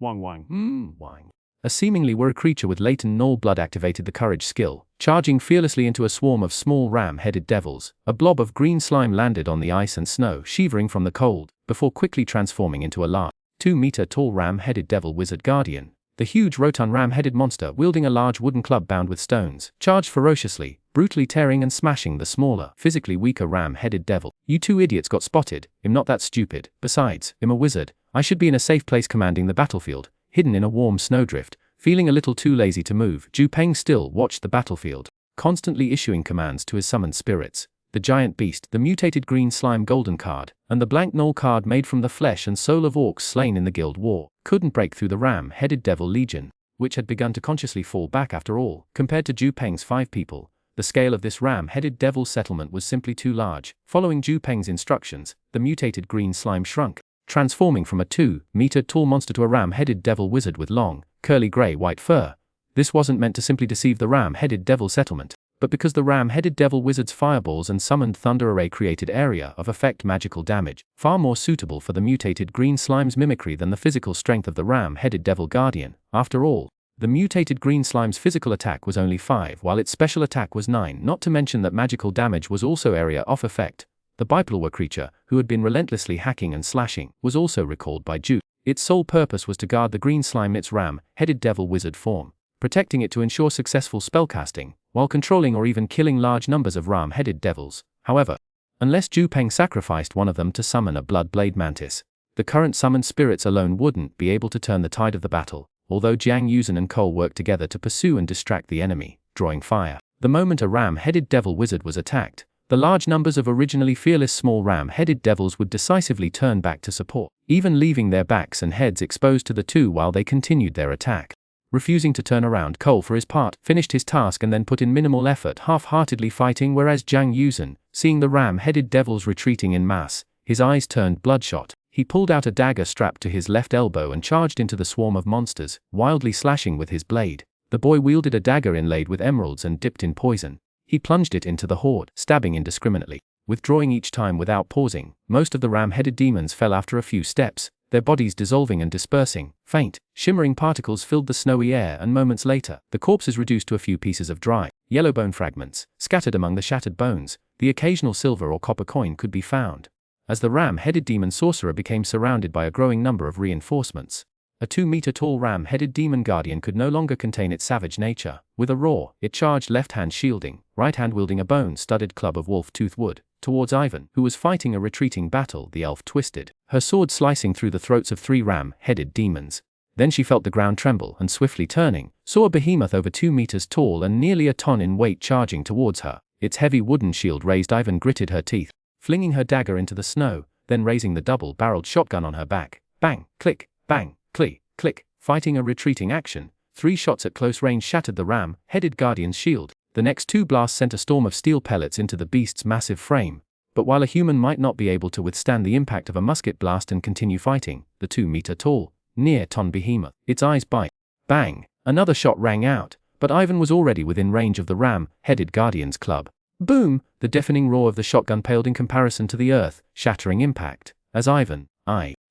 Wang. A seemingly were creature with latent null blood activated the courage skill, charging fearlessly into a swarm of small ram-headed devils. A blob of green slime landed on the ice and snow, shivering from the cold, before quickly transforming into a large, 2-meter tall ram-headed devil wizard guardian. The huge rotund ram-headed monster, wielding a large wooden club bound with stones, charged ferociously, brutally tearing and smashing the smaller, physically weaker ram-headed devil. "You two idiots got spotted. I'm not that stupid. Besides, I'm a wizard. I should be in a safe place commanding the battlefield, hidden in a warm snowdrift." Feeling a little too lazy to move, Peng still watched the battlefield, constantly issuing commands to his summoned spirits. The giant beast, the mutated green slime golden card, and the blank null card made from the flesh and soul of orcs slain in the guild war, couldn't break through the ram-headed devil legion, which had begun to consciously fall back after all. Compared to Peng's 5 people, the scale of this ram-headed devil settlement was simply too large. Following Peng's instructions, the mutated green slime shrunk, transforming from a 2-meter-tall monster to a ram-headed devil wizard with long, curly grey-white fur. This wasn't meant to simply deceive the ram-headed devil settlement, but because the ram-headed devil wizard's fireballs and summoned thunder array created area of effect magical damage, far more suitable for the mutated green slime's mimicry than the physical strength of the ram-headed devil guardian. After all, the mutated green slime's physical attack was only 5 while its special attack was 9, not to mention that magical damage was also area of effect. The bipedal creature, who had been relentlessly hacking and slashing, was also recalled by Ju. Its sole purpose was to guard the green slime in its ram-headed devil wizard form, protecting it to ensure successful spellcasting, while controlling or even killing large numbers of ram-headed devils. However, unless Peng sacrificed one of them to summon a blood blade mantis, the current summoned spirits alone wouldn't be able to turn the tide of the battle, although Jiang Yuzhen and Cole worked together to pursue and distract the enemy, drawing fire. The moment a ram-headed devil wizard was attacked, the large numbers of originally fearless small ram-headed devils would decisively turn back to support, even leaving their backs and heads exposed to the two while they continued their attack. Refusing to turn around, Cole for his part finished his task and then put in minimal effort, half-heartedly fighting, whereas Jiang Yuzhen, seeing the ram-headed devils retreating in mass, his eyes turned bloodshot. He pulled out a dagger strapped to his left elbow and charged into the swarm of monsters, wildly slashing with his blade. The boy wielded a dagger inlaid with emeralds and dipped in poison. He plunged it into the horde, stabbing indiscriminately, withdrawing each time without pausing. Most of the ram-headed demons fell after a few steps, their bodies dissolving and dispersing. Faint, shimmering particles filled the snowy air, and moments later, the corpses reduced to a few pieces of dry, yellow bone fragments. Scattered among the shattered bones, the occasional silver or copper coin could be found. As the ram-headed demon sorcerer became surrounded by a growing number of reinforcements, a 2-meter-tall ram-headed demon guardian could no longer contain its savage nature. With a roar, it charged, left hand shielding, right hand wielding a bone-studded club of wolf-tooth wood, towards Ivan, who was fighting a retreating battle. The elf twisted, her sword slicing through the throats of 3 ram-headed demons. Then she felt the ground tremble and, swiftly turning, saw a behemoth over 2 meters tall and nearly a ton in weight charging towards her. Its heavy wooden shield raised. Ivan gritted her teeth, flinging her dagger into the snow, then raising the double-barreled shotgun on her back. Bang, click, bang, click, click. Fighting a retreating action, 3 shots at close range shattered the ram-headed guardian's shield. The next 2 blasts sent a storm of steel pellets into the beast's massive frame. But while a human might not be able to withstand the impact of a musket blast and continue fighting, the 2-meter-tall, near-ton behemoth, its eyes bite. Bang! Another shot rang out, but Ivan was already within range of the ram-headed guardian's club. Boom! The deafening roar of the shotgun paled in comparison to the earth-shattering impact, as Ivan,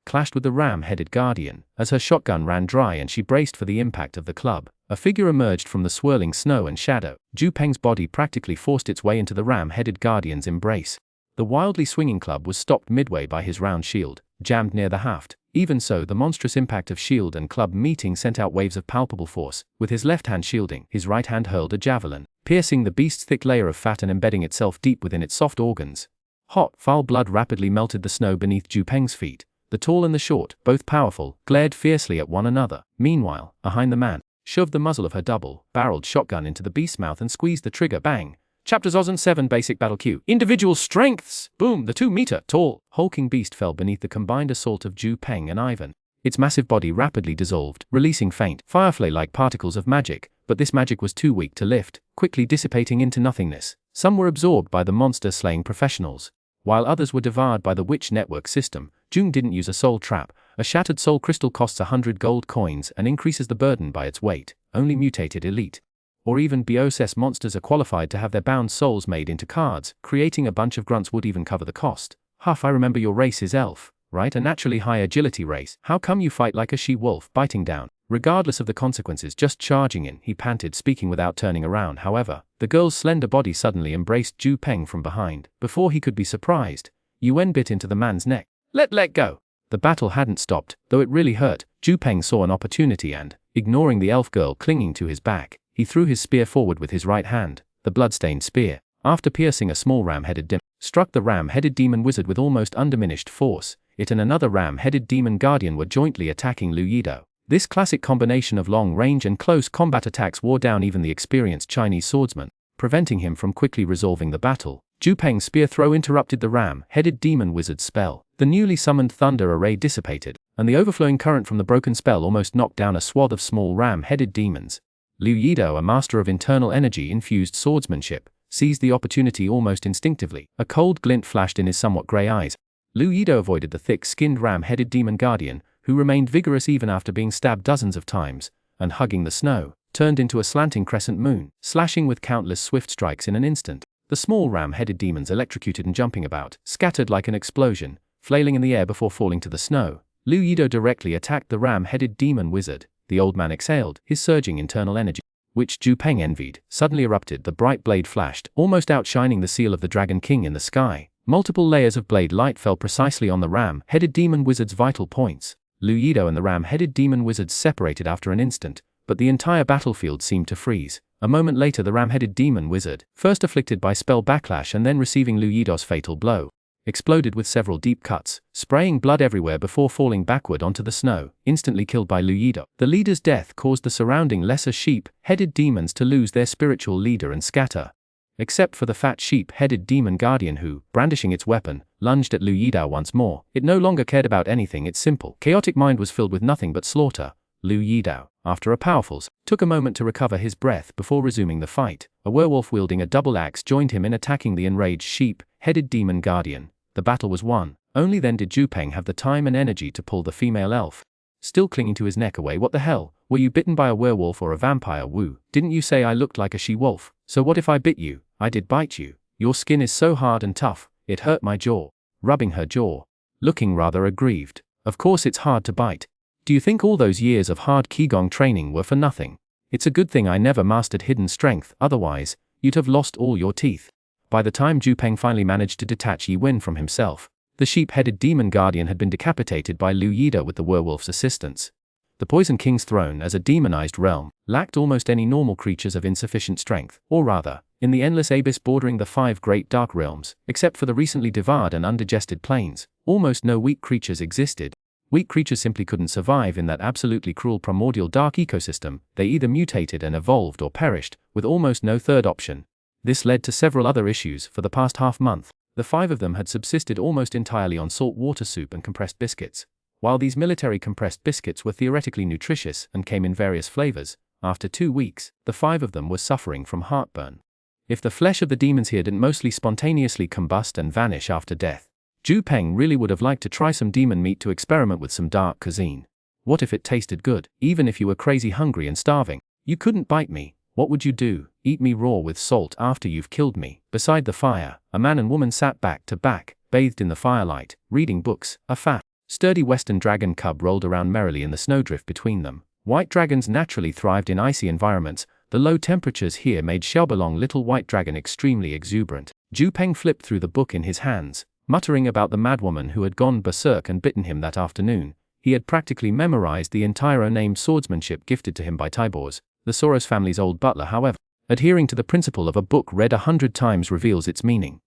clashed with the ram-headed guardian. As her shotgun ran dry and she braced for the impact of the club, a figure emerged from the swirling snow and shadow. Peng's body practically forced its way into the ram-headed guardian's embrace. The wildly swinging club was stopped midway by his round shield, jammed near the haft. Even so, the monstrous impact of shield and club meeting sent out waves of palpable force. With his left hand shielding, his right hand hurled a javelin, piercing the beast's thick layer of fat and embedding itself deep within its soft organs. Hot, foul blood rapidly melted the snow beneath Peng's feet. The tall and the short, both powerful, glared fiercely at one another. Meanwhile, behind the man, shoved the muzzle of her double-barreled shotgun into the beast's mouth and squeezed the trigger. Bang! Chapter Zozen 7 Basic Battle Cue. Individual Strengths! Boom! The 2-meter-tall, hulking beast fell beneath the combined assault of Peng and Ivan. Its massive body rapidly dissolved, releasing faint, firefly-like particles of magic, but this magic was too weak to lift, quickly dissipating into nothingness. Some were absorbed by the monster-slaying professionals, while others were devoured by the witch network system. Jung didn't use a soul trap. A shattered soul crystal costs 100 gold coins and increases the burden by its weight. Only mutated elite, or even BOSS monsters are qualified to have their bound souls made into cards. Creating a bunch of grunts would even cover the cost. Huff, I remember your race is elf, right? A naturally high agility race. How come you fight like a she-wolf, biting down? Regardless of the consequences, just charging in, he panted, speaking without turning around. However, the girl's slender body suddenly embraced Peng from behind. Before he could be surprised, Yuan bit into the man's neck. Let go! The battle hadn't stopped, though it really hurt. Peng saw an opportunity and, ignoring the elf girl clinging to his back, he threw his spear forward with his right hand. The blood-stained spear, after piercing a small ram-headed demon, struck the ram-headed demon wizard with almost undiminished force. It and another ram-headed demon guardian were jointly attacking Lu Yido. This classic combination of long-range and close combat attacks wore down even the experienced Chinese swordsman, preventing him from quickly resolving the battle. Peng's spear throw interrupted the ram-headed demon wizard's spell. The newly summoned thunder array dissipated, and the overflowing current from the broken spell almost knocked down a swath of small ram-headed demons. Lu Yido, a master of internal energy-infused swordsmanship, seized the opportunity almost instinctively. A cold glint flashed in his somewhat grey eyes. Lu Yido avoided the thick-skinned ram-headed demon guardian, who remained vigorous even after being stabbed dozens of times, and hugging the snow, turned into a slanting crescent moon, slashing with countless swift strikes in an instant. The small ram-headed demons electrocuted and jumping about, scattered like an explosion, flailing in the air before falling to the snow. Lu Yido directly attacked the ram-headed demon wizard. The old man exhaled, his surging internal energy, which Peng envied, suddenly erupted. The bright blade flashed, almost outshining the seal of the Dragon King in the sky. Multiple layers of blade light fell precisely on the ram-headed demon wizard's vital points. Lu Yido and the ram-headed demon wizards separated after an instant, but the entire battlefield seemed to freeze. A moment later the ram-headed demon wizard, first afflicted by spell backlash and then receiving Lu Yido's fatal blow, exploded with several deep cuts, spraying blood everywhere before falling backward onto the snow, instantly killed by Lu Yido. The leader's death caused the surrounding lesser sheep-headed demons to lose their spiritual leader and scatter. Except for the fat sheep-headed demon guardian who, brandishing its weapon, lunged at Lu Yido once more. It no longer cared about anything. Its simple, chaotic mind was filled with nothing but slaughter. Lu Yido, after a powerful took a moment to recover his breath before resuming the fight. A werewolf wielding a double axe joined him in attacking the enraged sheep-headed demon guardian. The battle was won. Only then did Peng have the time and energy to pull the female elf, still clinging to his neck, away. What the hell? Were you bitten by a werewolf or a vampire? Woo, didn't you say I looked like a she-wolf? So what if I bit you? I did bite you. Your skin is so hard and tough, it hurt my jaw. Rubbing her jaw, looking rather aggrieved. Of course it's hard to bite. Do you think all those years of hard Qigong training were for nothing? It's a good thing I never mastered hidden strength, otherwise, you'd have lost all your teeth. By the time Peng finally managed to detach Yi Wen from himself, the sheep-headed demon guardian had been decapitated by Lu Yido with the werewolf's assistance. The Poison King's throne, as a demonized realm, lacked almost any normal creatures of insufficient strength, or rather, in the endless abyss bordering the 5 great dark realms, except for the recently devoured and undigested plains, almost no weak creatures existed. Weak creatures simply couldn't survive in that absolutely cruel primordial dark ecosystem. They either mutated and evolved or perished, with almost no third option. This led to several other issues. For the past half-month, the 5 of them had subsisted almost entirely on salt water soup and compressed biscuits. While these military compressed biscuits were theoretically nutritious and came in various flavors, after 2 weeks, the 5 of them were suffering from heartburn. If the flesh of the demons here didn't mostly spontaneously combust and vanish after death, Peng really would have liked to try some demon meat to experiment with some dark cuisine. What if it tasted good? Even if you were crazy hungry and starving, you couldn't bite me. What would you do? Eat me raw with salt after you've killed me? Beside the fire, a man and woman sat back to back, bathed in the firelight, reading books. A fat, sturdy western dragon cub rolled around merrily in the snowdrift between them. White dragons naturally thrived in icy environments. The low temperatures here made Xiaobelong little white dragon extremely exuberant. Peng flipped through the book in his hands, muttering about the madwoman who had gone berserk and bitten him that afternoon. He had practically memorized the entire unnamed swordsmanship gifted to him by Tibors, the Soros family's old butler. However, adhering to the principle of a book read 100 times reveals its meaning.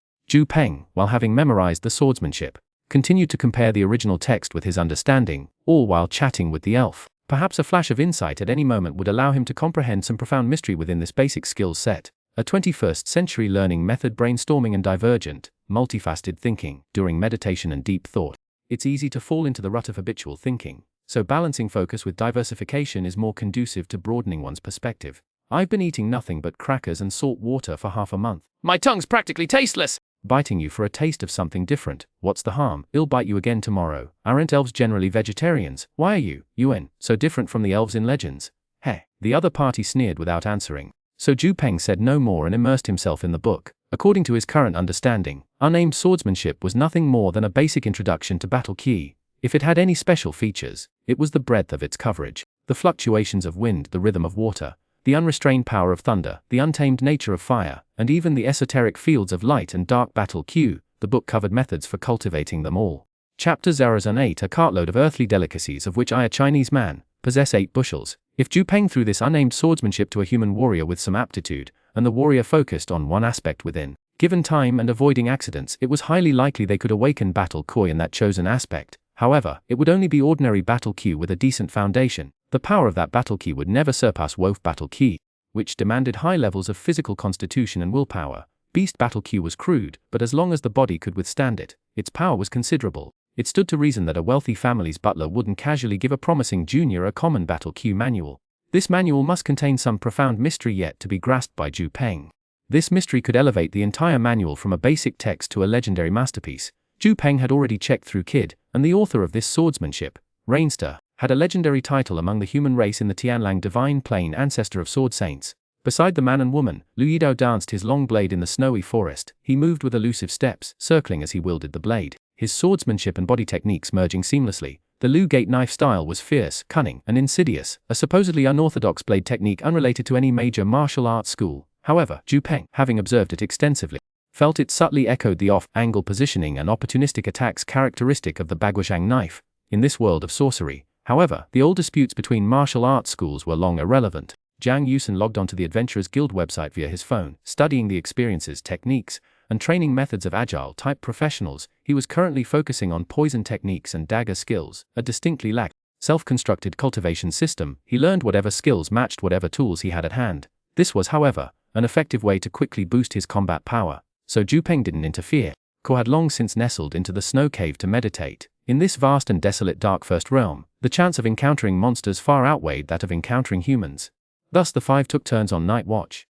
Peng, while having memorized the swordsmanship, continued to compare the original text with his understanding, all while chatting with the elf. Perhaps a flash of insight at any moment would allow him to comprehend some profound mystery within this basic skill set. A 21st century learning method, brainstorming and divergent, multifaceted thinking. During meditation and deep thought, it's easy to fall into the rut of habitual thinking, so balancing focus with diversification is more conducive to broadening one's perspective. I've been eating nothing but crackers and salt water for half a month. My tongue's practically tasteless! Biting you for a taste of something different. What's the harm? I'll bite you again tomorrow. Aren't elves generally vegetarians? Why are you, Yuan, so different from the elves in legends? Heh. The other party sneered without answering. So Peng said no more and immersed himself in the book. According to his current understanding, unnamed swordsmanship was nothing more than a basic introduction to battle ki. If it had any special features, it was the breadth of its coverage. The fluctuations of wind, the rhythm of water, the unrestrained power of thunder, the untamed nature of fire, and even the esoteric fields of light and dark battle Q. The book covered methods for cultivating them all. Chapter 008 A cartload of earthly delicacies of which I, a Chinese man, possess 8 bushels. If Zhu Peng threw this unnamed swordsmanship to a human warrior with some aptitude, and the warrior focused on one aspect within, given time and avoiding accidents, it was highly likely they could awaken battle Koi in that chosen aspect. However, it would only be ordinary battle Q with a decent foundation. The power of that battle Ki would never surpass Wolf battle Ki, which demanded high levels of physical constitution and willpower. Beast battle Q was crude, but as long as the body could withstand it, its power was considerable. It stood to reason that a wealthy family's butler wouldn't casually give a promising junior a common battle Q manual. This manual must contain some profound mystery yet to be grasped by Zhu Peng. This mystery could elevate the entire manual from a basic text to a legendary masterpiece. Zhu Peng had already checked through Kid, and the author of this swordsmanship, Rainster, had a legendary title among the human race in the Tianlang Divine Plane, ancestor of sword saints. Beside the man and woman, Lu Yidao danced his long blade in the snowy forest. He moved with elusive steps, circling as he wielded the blade, his swordsmanship and body techniques merging seamlessly. The Lu Gate knife style was fierce, cunning, and insidious, a supposedly unorthodox blade technique unrelated to any major martial arts school. However, Zhu Peng, having observed it extensively, felt it subtly echoed the off-angle positioning and opportunistic attacks characteristic of the Baguazhang knife. In this world of sorcery, however, the old disputes between martial arts schools were long irrelevant. Zhang Yusen logged onto the Adventurers Guild website via his phone, studying the experiences, techniques, and training methods of agile-type professionals. He was currently focusing on poison techniques and dagger skills, a distinctly lacked, self-constructed cultivation system. He learned whatever skills matched whatever tools he had at hand. This was, however, an effective way to quickly boost his combat power, so Zhu Peng didn't interfere. Ko had long since nestled into the snow cave to meditate. In this vast and desolate dark first realm, the chance of encountering monsters far outweighed that of encountering humans. Thus the 5 took turns on night watch.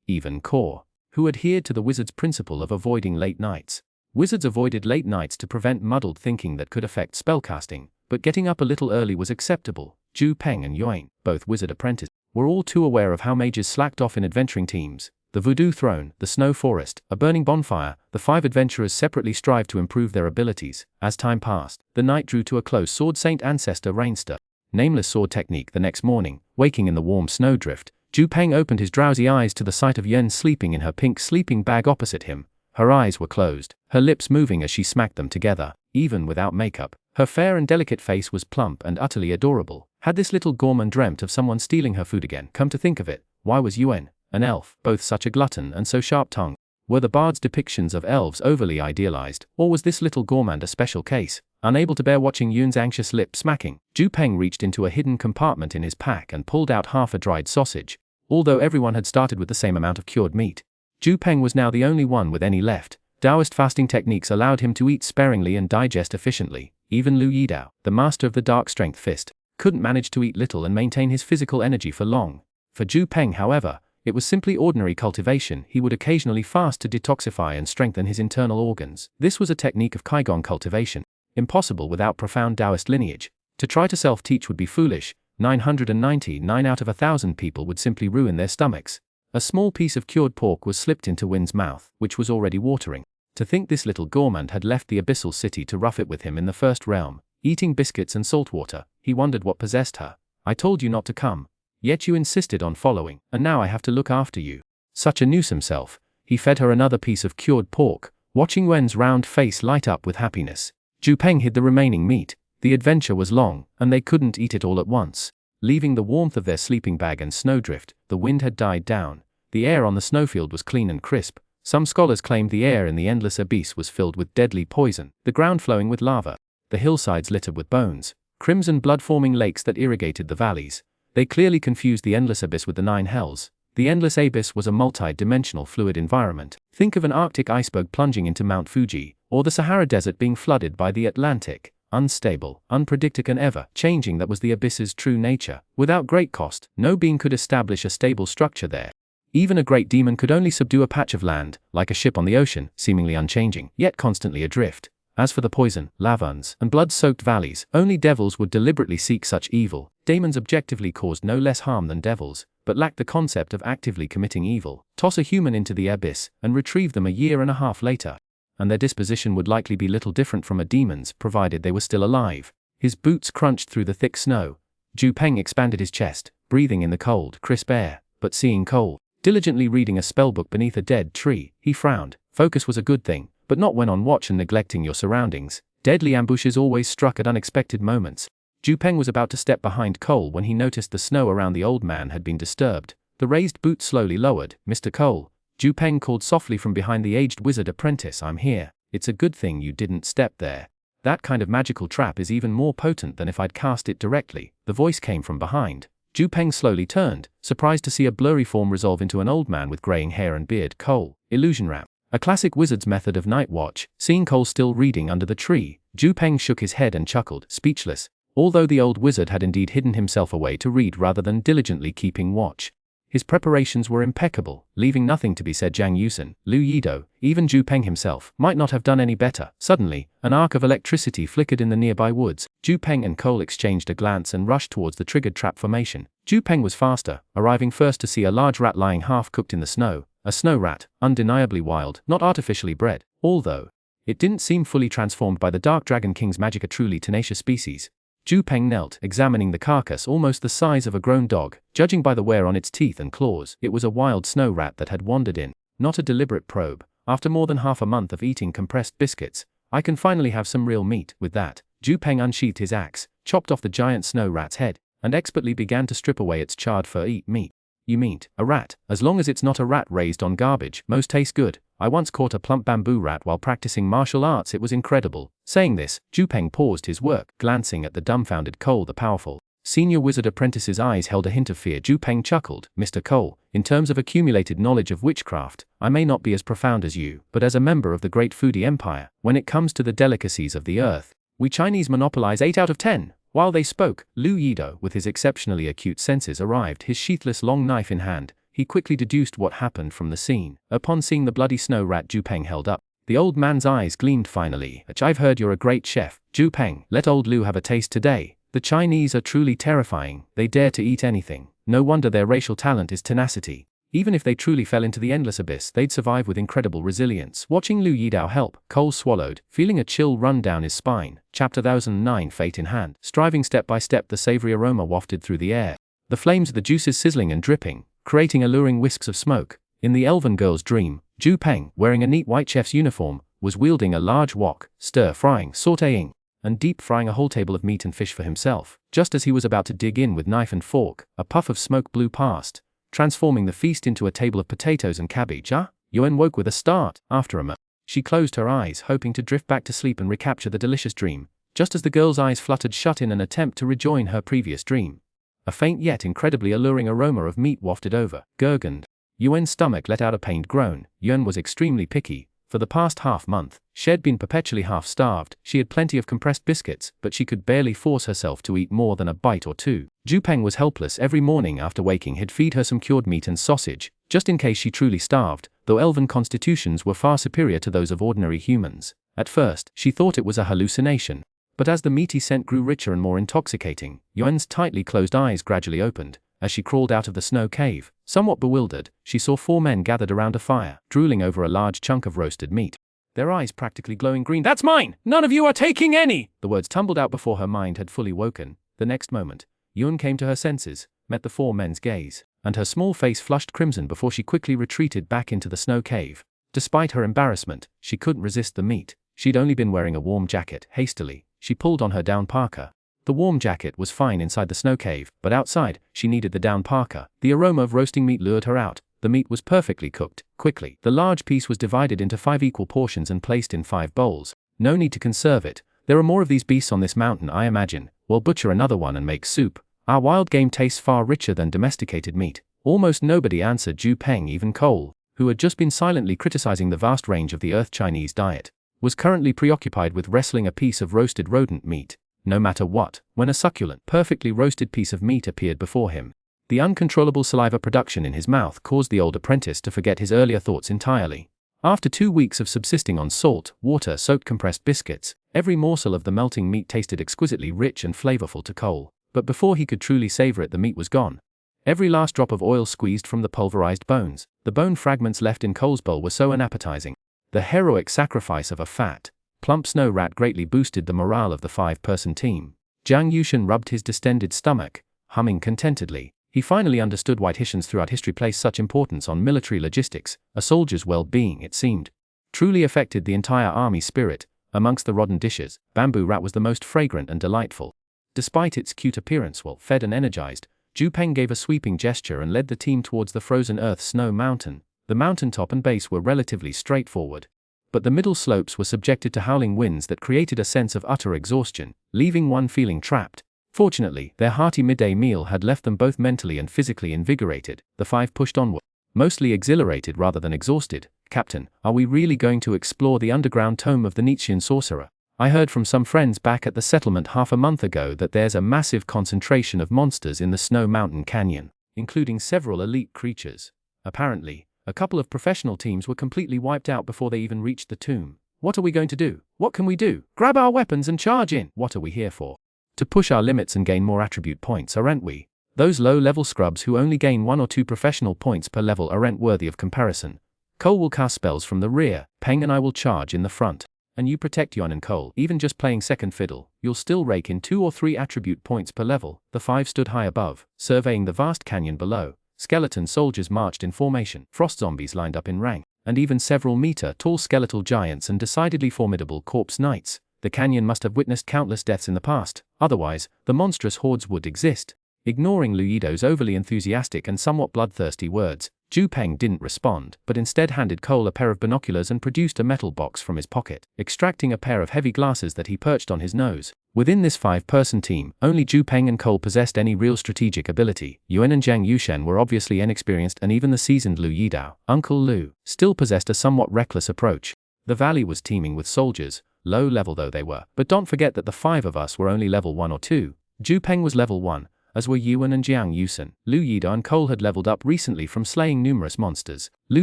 Even Ko, who adhered to the wizard's principle of avoiding late nights. Wizards avoided late nights to prevent muddled thinking that could affect spellcasting, but getting up a little early was acceptable. Zhu Peng and Yuan, both wizard apprentices, were all too aware of how mages slacked off in adventuring teams. The Voodoo Throne, the Snow Forest, a burning bonfire, the 5 adventurers separately strived to improve their abilities. As time passed, the night drew to a close. Sword Saint Ancestor Rainster. Nameless sword technique. The next morning, waking in the warm snowdrift, Zhu Peng opened his drowsy eyes to the sight of Yuan sleeping in her pink sleeping bag opposite him. Her eyes were closed, her lips moving as she smacked them together. Even without makeup, her fair and delicate face was plump and utterly adorable. Had this little gourmand dreamt of someone stealing her food again? Come to think of it, why was Yuan, an elf, both such a glutton and so sharp-tongued? Were the bard's depictions of elves overly idealized, or was this little gourmand a special case? Unable to bear watching Yuan's anxious lip smacking, Zhu Peng reached into a hidden compartment in his pack and pulled out half a dried sausage. Although everyone had started with the same amount of cured meat, Zhu Peng was now the only one with any left. Taoist fasting techniques allowed him to eat sparingly and digest efficiently. Even Lu Yidao, the master of the dark strength fist, couldn't manage to eat little and maintain his physical energy for long. For Zhu Peng, however, it was simply ordinary cultivation. He would occasionally fast to detoxify and strengthen his internal organs. This was a technique of Qigong cultivation, impossible without profound Taoist lineage. To try to self-teach would be foolish. 999 out of 1,000 people would simply ruin their stomachs. A small piece of cured pork was slipped into Win's mouth, which was already watering. To think this little gourmand had left the abyssal city to rough it with him in the first realm, eating biscuits and salt water. He wondered what possessed her. I told you not to come. Yet you insisted on following, and now I have to look after you. Such a noose himself. He fed her another piece of cured pork, watching Wen's round face light up with happiness. Zhu Peng hid the remaining meat. The adventure was long, and they couldn't eat it all at once. Leaving the warmth of their sleeping bag and snowdrift, the wind had died down. The air on the snowfield was clean and crisp. Some scholars claimed the air in the endless abyss was filled with deadly poison, the ground flowing with lava, the hillsides littered with bones, crimson blood-forming lakes that irrigated the valleys. They clearly confused the endless abyss with the 9 hells. The endless abyss was a multi-dimensional fluid environment. Think of an Arctic iceberg plunging into Mount Fuji, or the Sahara Desert being flooded by the Atlantic. Unstable, unpredictable and ever-changing, that was the abyss's true nature. Without great cost, no being could establish a stable structure there. Even a great demon could only subdue a patch of land, like a ship on the ocean, seemingly unchanging, yet constantly adrift. As for the poison, lavans, and blood-soaked valleys, only devils would deliberately seek such evil. Demons objectively caused no less harm than devils, but lacked the concept of actively committing evil. Toss a human into the abyss, and retrieve them a year and a half later, and their disposition would likely be little different from a demon's, provided they were still alive. His boots crunched through the thick snow. Zhu Peng expanded his chest, breathing in the cold, crisp air, but seeing Cole diligently reading a spellbook beneath a dead tree, he frowned. Focus was a good thing, but not when on watch and neglecting your surroundings. Deadly ambushes always struck at unexpected moments. Zhu Peng was about to step behind Cole when he noticed the snow around the old man had been disturbed. The raised boot slowly lowered. "Mr. Cole," Zhu Peng called softly from behind the aged wizard apprentice, "I'm here. It's a good thing you didn't step there. That kind of magical trap is even more potent than if I'd cast it directly." The voice came from behind. Zhu Peng slowly turned, surprised to see a blurry form resolve into an old man with graying hair and beard. "Cole, illusion wrap. A classic wizard's method of night watch." Seeing Cole still reading under the tree, Zhu Peng shook his head and chuckled, speechless. Although the old wizard had indeed hidden himself away to read rather than diligently keeping watch, his preparations were impeccable, leaving nothing to be said. Zhang Yusen, Lu Yido, even Zhu Peng himself might not have done any better. Suddenly, an arc of electricity flickered in the nearby woods. Zhu Peng and Cole exchanged a glance and rushed towards the triggered trap formation. Zhu Peng was faster, arriving first to see a large rat lying half-cooked in the snow. A snow rat, undeniably wild, not artificially bred, although it didn't seem fully transformed by the Dark Dragon King's magic. A truly tenacious species. Zhu Peng knelt, examining the carcass, almost the size of a grown dog, judging by the wear on its teeth and claws. It was a wild snow rat that had wandered in, not a deliberate probe. After more than half a month of eating compressed biscuits, I can finally have some real meat. With that, Zhu Peng unsheathed his axe, chopped off the giant snow rat's head, and expertly began to strip away its charred fur. "Eat meat. You mean a rat, as long as it's not a rat raised on garbage. Most taste good. I once caught a plump bamboo rat while practicing martial arts. It was incredible." Saying this, Zhu Peng paused his work, glancing at the dumbfounded Cole. The powerful senior wizard apprentice's eyes held a hint of fear. Zhu Peng chuckled. "Mr. Cole, in terms of accumulated knowledge of witchcraft, I may not be as profound as you, but as a member of the great foodie empire, when it comes to the delicacies of the earth, we Chinese monopolize 8 out of 10. While they spoke, Lu Yido, with his exceptionally acute senses, arrived, his sheathless long knife in hand. He quickly deduced what happened from the scene. Upon seeing the bloody snow rat Zhu Peng held up, the old man's eyes gleamed finally. "I've heard you're a great chef, Zhu Peng. Let old Lu have a taste today. The Chinese are truly terrifying. They dare to eat anything. No wonder their racial talent is tenacity. Even if they truly fell into the endless abyss, they'd survive with incredible resilience." Watching Lu Yidao help, Cole swallowed, feeling a chill run down his spine. Chapter 1009, Fate in Hand. Striving step by step, the savory aroma wafted through the air. The flames, the juices sizzling and dripping, creating alluring whisks of smoke. In the elven girl's dream, Zhu Peng, wearing a neat white chef's uniform, was wielding a large wok, stir-frying, sautéing, and deep-frying a whole table of meat and fish for himself. Just as he was about to dig in with knife and fork, a puff of smoke blew past, transforming the feast into a table of potatoes and cabbage. Yuan woke with a start. After a moment, she closed her eyes, hoping to drift back to sleep and recapture the delicious dream, just as the girl's eyes fluttered shut in an attempt to rejoin her previous dream. A faint yet incredibly alluring aroma of meat wafted over. Gurgled. Yuan's stomach let out a pained groan. Yuan was extremely picky. For the past half-month, she had been perpetually half-starved. She had plenty of compressed biscuits, but she could barely force herself to eat more than a bite or two. Zhu Peng was helpless. Every morning after waking, he'd feed her some cured meat and sausage, just in case she truly starved, though elven constitutions were far superior to those of ordinary humans. At first, she thought it was a hallucination, but as the meaty scent grew richer and more intoxicating, Yuan's tightly closed eyes gradually opened. As she crawled out of the snow cave, somewhat bewildered, she saw 4 men gathered around a fire, drooling over a large chunk of roasted meat, their eyes practically glowing green. "That's mine! None of you are taking any!" The words tumbled out before her mind had fully woken. The next moment, Yuan came to her senses, met the 4 men's gaze, and her small face flushed crimson before she quickly retreated back into the snow cave. Despite her embarrassment, she couldn't resist the meat. She'd only been wearing a warm jacket. Hastily, she pulled on her down parka. The warm jacket was fine inside the snow cave, but outside, she needed the down parka. The aroma of roasting meat lured her out. The meat was perfectly cooked. Quickly, the large piece was divided into 5 equal portions and placed in 5 bowls. No need to conserve it. There are more of these beasts on this mountain, I imagine. We'll butcher another one and make soup. Our wild game tastes far richer than domesticated meat. Almost nobody answered Zhu Peng. Even Cole, who had just been silently criticizing the vast range of the Earth Chinese diet, was currently preoccupied with wrestling a piece of roasted rodent meat. No matter what, when a succulent, perfectly roasted piece of meat appeared before him, the uncontrollable saliva production in his mouth caused the old apprentice to forget his earlier thoughts entirely. After 2 weeks of subsisting on salt, water-soaked compressed biscuits, every morsel of the melting meat tasted exquisitely rich and flavorful to Cole. But before he could truly savor it, the meat was gone. Every last drop of oil squeezed from the pulverized bones. The bone fragments left in Cole's bowl were so unappetizing. The heroic sacrifice of a fat, plump snow rat greatly boosted the morale of the 5-person team. Zhang Yusen rubbed his distended stomach, humming contentedly. He finally understood why Hishans throughout history placed such importance on military logistics. A soldier's well-being, it seemed, truly affected the entire army spirit. Amongst the rotten dishes, bamboo rat was the most fragrant and delightful. Despite its cute appearance, well fed and energized, Peng gave a sweeping gesture and led the team towards the frozen earth snow mountain. The mountaintop and base were relatively straightforward, but the middle slopes were subjected to howling winds that created a sense of utter exhaustion, leaving one feeling trapped. Fortunately, their hearty midday meal had left them both mentally and physically invigorated. The five pushed onward, mostly exhilarated rather than exhausted. "Captain, are we really going to explore the underground tomb of the Black Sorcerer? I heard from some friends back at the settlement half a month ago that there's a massive concentration of monsters in the Snow Mountain Canyon, including several elite creatures. Apparently, a couple of professional teams were completely wiped out before they even reached the tomb. What are we going to do? What can we do? Grab our weapons and charge in. What are we here for? To push our limits and gain more attribute points, aren't we? Those low-level scrubs who only gain 1 or 2 professional points per level aren't worthy of comparison. Cole will cast spells from the rear, Peng and I will charge in the front. And you protect Yuan and Cole. Even just playing second fiddle, you'll still rake in 2 or 3 attribute points per level." The five stood high above, surveying the vast canyon below. Skeleton soldiers marched in formation, frost zombies lined up in rank, and even several meter-tall skeletal giants and decidedly formidable corpse knights. The canyon must have witnessed countless deaths in the past, otherwise, the monstrous hordes would exist. Ignoring Lu Yido's overly enthusiastic and somewhat bloodthirsty words, Peng didn't respond, but instead handed Cole a pair of binoculars and produced a metal box from his pocket, extracting a pair of heavy glasses that he perched on his nose. Within this 5-person team, only Peng and Cole possessed any real strategic ability. Yuan and Jiang Yushen were obviously inexperienced, and even the seasoned Lu Yidao, Uncle Lu, still possessed a somewhat reckless approach. The valley was teeming with soldiers, low level though they were, but don't forget that the 5 of us were only level 1 or 2. Peng was level 1. As were Yuan and Jiang Yushen. Lu Yidao and Cole had leveled up recently from slaying numerous monsters. Lu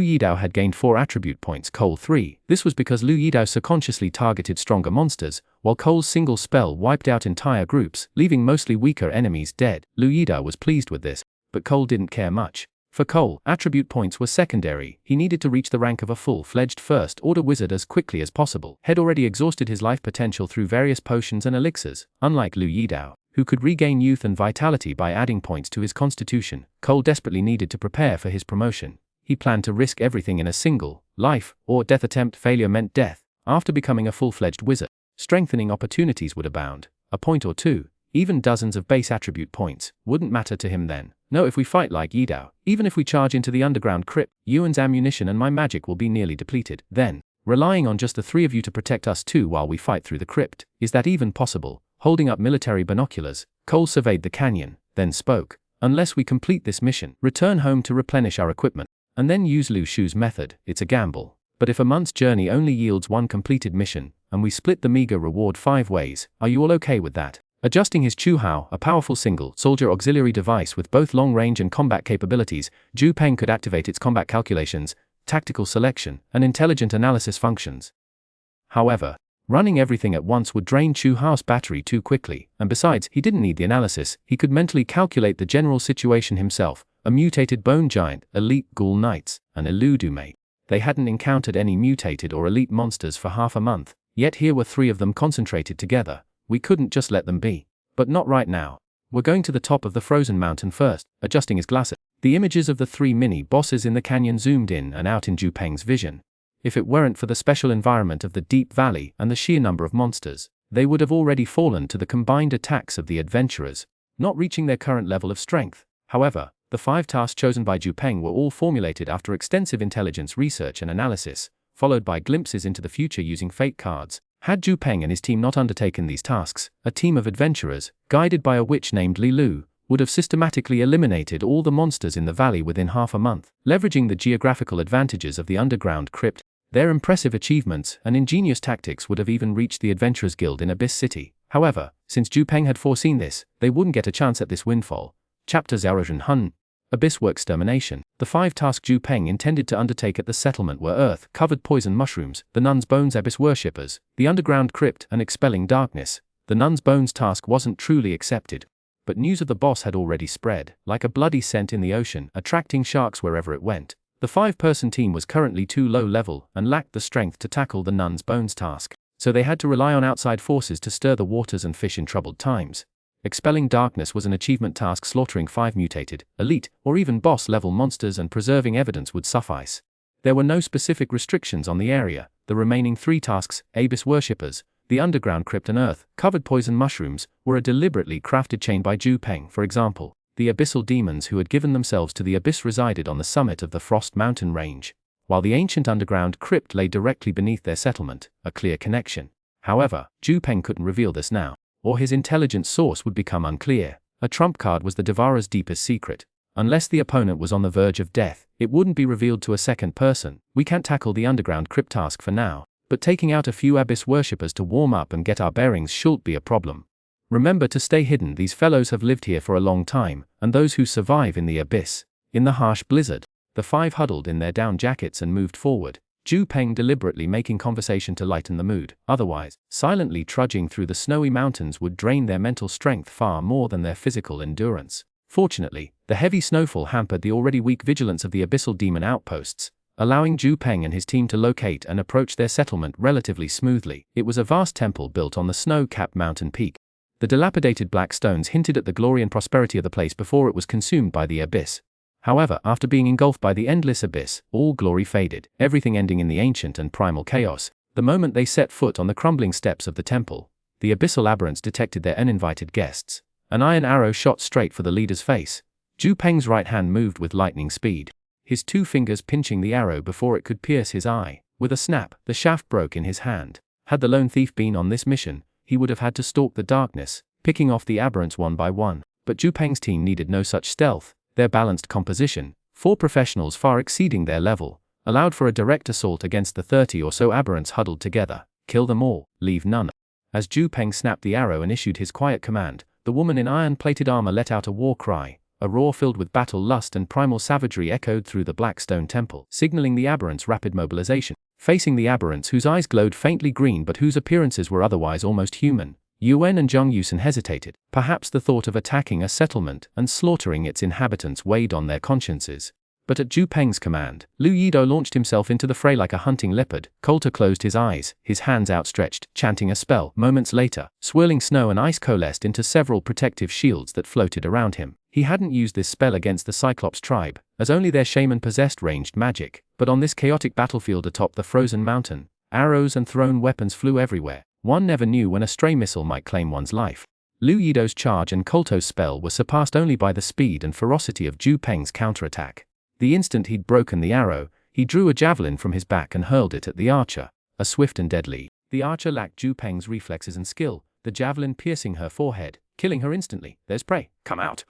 Yidao had gained 4 attribute points, Cole 3. This was because Lu Yidao subconsciously targeted stronger monsters, while Cole's single spell wiped out entire groups, leaving mostly weaker enemies dead. Lu Yidao was pleased with this, but Cole didn't care much. For Cole, attribute points were secondary. He needed to reach the rank of a full-fledged first-order wizard as quickly as possible. Had already exhausted his life potential through various potions and elixirs. Unlike Lu Yidao, who could regain youth and vitality by adding points to his constitution, Cole desperately needed to prepare for his promotion. He planned to risk everything in a single, life or death attempt. Failure meant death. After becoming a full-fledged wizard, strengthening opportunities would abound. A point or 2, even dozens of base attribute points, wouldn't matter to him then. No, if we fight like Yidao, even if we charge into the underground crypt, Yuan's ammunition and my magic will be nearly depleted. Then, relying on just the 3 of you to protect us too while we fight through the crypt, is that even possible? Holding up military binoculars, Cole surveyed the canyon, then spoke. "Unless we complete this mission, return home to replenish our equipment, and then use Lu Shu's method, it's a gamble. But if a month's journey only yields 1 completed mission, and we split the meager reward 5 ways, are you all okay with that?" Adjusting his Chuhao, a powerful single-soldier auxiliary device with both long-range and combat capabilities, Peng could activate its combat calculations, tactical selection, and intelligent analysis functions. However, running everything at once would drain Chuhao's battery too quickly, and besides, he didn't need the analysis. He could mentally calculate the general situation himself. A mutated bone giant, elite ghoul knights, and Eludume. They hadn't encountered any mutated or elite monsters for half a month, yet here were 3 of them concentrated together. We couldn't just let them be. But not right now. We're going to the top of the frozen mountain first. Adjusting his glasses, the images of the 3 mini-bosses in the canyon zoomed in and out in Peng's vision. If it weren't for the special environment of the deep valley and the sheer number of monsters, they would have already fallen to the combined attacks of the adventurers, not reaching their current level of strength. However, the 5 tasks chosen by Peng were all formulated after extensive intelligence research and analysis, followed by glimpses into the future using fate cards. Had Peng and his team not undertaken these tasks, a team of adventurers, guided by a witch named Li Lu, would have systematically eliminated all the monsters in the valley within half a month. Leveraging the geographical advantages of the underground crypt, their impressive achievements and ingenious tactics would have even reached the Adventurers Guild in Abyss City. However, since Peng had foreseen this, they wouldn't get a chance at this windfall. Chapter Xuanhuan. Abyss Work Extermination. The 5 tasks Peng intended to undertake at the settlement were earth-covered poison mushrooms, the Nun's Bones Abyss worshippers, the underground crypt, and expelling darkness. The Nun's Bones task wasn't truly accepted, but news of the boss had already spread, like a bloody scent in the ocean, attracting sharks wherever it went. The 5-person team was currently too low level and lacked the strength to tackle the Nun's Bones task, so they had to rely on outside forces to stir the waters and fish in troubled times. Expelling darkness was an achievement task. Slaughtering 5 mutated, elite, or even boss-level monsters and preserving evidence would suffice. There were no specific restrictions on the area. The remaining 3 tasks, Abyss Worshippers, the Underground Crypt and Earth-covered poison mushrooms, were a deliberately crafted chain by Peng. For example, the abyssal demons who had given themselves to the abyss resided on the summit of the Frost Mountain range, while the ancient underground crypt lay directly beneath their settlement, a clear connection. However, Peng couldn't reveal this now, or his intelligence source would become unclear. A trump card was the Devourer's deepest secret. Unless the opponent was on the verge of death, it wouldn't be revealed to a second person. We can't tackle the underground crypt task for now, but taking out a few abyss worshippers to warm up and get our bearings shouldn't be a problem. Remember to stay hidden. These fellows have lived here for a long time, and those who survive in the abyss. In the harsh blizzard, the 5 huddled in their down jackets and moved forward. Peng deliberately making conversation to lighten the mood. Otherwise, silently trudging through the snowy mountains would drain their mental strength far more than their physical endurance. Fortunately, the heavy snowfall hampered the already weak vigilance of the abyssal demon outposts, allowing Peng and his team to locate and approach their settlement relatively smoothly. It was a vast temple built on the snow-capped mountain peak. The dilapidated black stones hinted at the glory and prosperity of the place before it was consumed by the abyss. However, after being engulfed by the endless abyss, all glory faded, everything ending in the ancient and primal chaos. The moment they set foot on the crumbling steps of the temple, the abyssal aberrants detected their uninvited guests. An iron arrow shot straight for the leader's face. Peng's right hand moved with lightning speed, his 2 fingers pinching the arrow before it could pierce his eye. With a snap, the shaft broke in his hand. Had the lone thief been on this mission, he would have had to stalk the darkness, picking off the aberrants one by one. But Peng's team needed no such stealth. Their balanced composition, 4 professionals far exceeding their level, allowed for a direct assault against the 30 or so aberrants huddled together. Kill them all, leave none. As Peng snapped the arrow and issued his quiet command, the woman in iron-plated armor let out a war cry. A roar filled with battle lust and primal savagery echoed through the black stone temple, signaling the aberrants' rapid mobilization. Facing the aberrants whose eyes glowed faintly green but whose appearances were otherwise almost human, Yuan and Zhongyusen hesitated. Perhaps the thought of attacking a settlement and slaughtering its inhabitants weighed on their consciences. But at Peng's command, Lu Yido launched himself into the fray like a hunting leopard. Coulter closed his eyes, his hands outstretched, chanting a spell. Moments later, swirling snow and ice coalesced into several protective shields that floated around him. He hadn't used this spell against the Cyclops tribe, as only their shaman possessed ranged magic. But on this chaotic battlefield atop the frozen mountain, arrows and thrown weapons flew everywhere. One never knew when a stray missile might claim one's life. Lu Yido's charge and Coulter's spell were surpassed only by the speed and ferocity of Peng's counterattack. The instant he'd broken the arrow, he drew a javelin from his back and hurled it at the archer, a swift and deadly. The archer lacked Peng's reflexes and skill, the javelin piercing her forehead, killing her instantly. There's prey. Come out.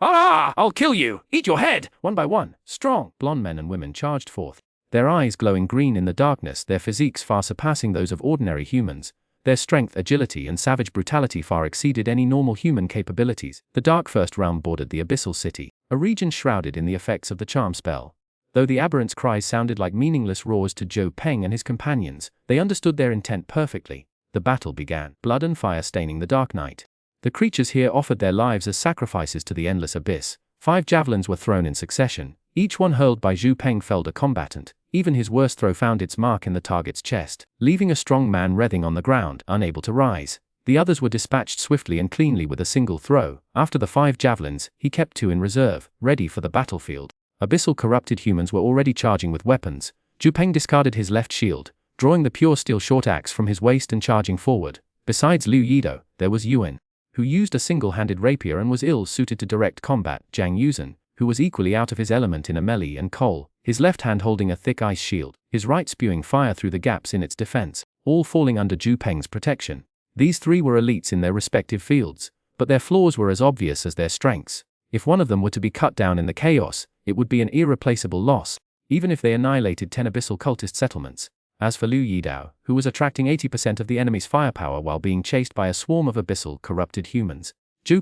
Ah! I'll kill you! Eat your head! One by one, strong, blonde men and women charged forth, their eyes glowing green in the darkness, their physiques far surpassing those of ordinary humans. Their strength, agility and savage brutality far exceeded any normal human capabilities. The Dark First Realm bordered the Abyssal City, a region shrouded in the effects of the charm spell. Though the aberrants' cries sounded like meaningless roars to Peng and his companions, they understood their intent perfectly. The battle began, blood and fire staining the dark night. The creatures here offered their lives as sacrifices to the endless abyss. 5 javelins were thrown in succession, each one hurled by Peng felled a combatant. Even his worst throw found its mark in the target's chest, leaving a strong man writhing on the ground, unable to rise. The others were dispatched swiftly and cleanly with a single throw. After the 5 javelins, he kept 2 in reserve, ready for the battlefield. Abyssal corrupted humans were already charging with weapons. Peng discarded his left shield, drawing the pure steel short axe from his waist and charging forward. Besides Lu Yido, there was Yuan, who used a single-handed rapier and was ill-suited to direct combat. Zhang Yuzhen, who was equally out of his element in a melee and Cole, his left hand holding a thick ice shield, his right spewing fire through the gaps in its defense, all falling under Peng's protection. These 3 were elites in their respective fields, but their flaws were as obvious as their strengths. If one of them were to be cut down in the chaos, it would be an irreplaceable loss, even if they annihilated 10 abyssal cultist settlements. As for Lu Yidao, who was attracting 80% of the enemy's firepower while being chased by a swarm of abyssal corrupted humans,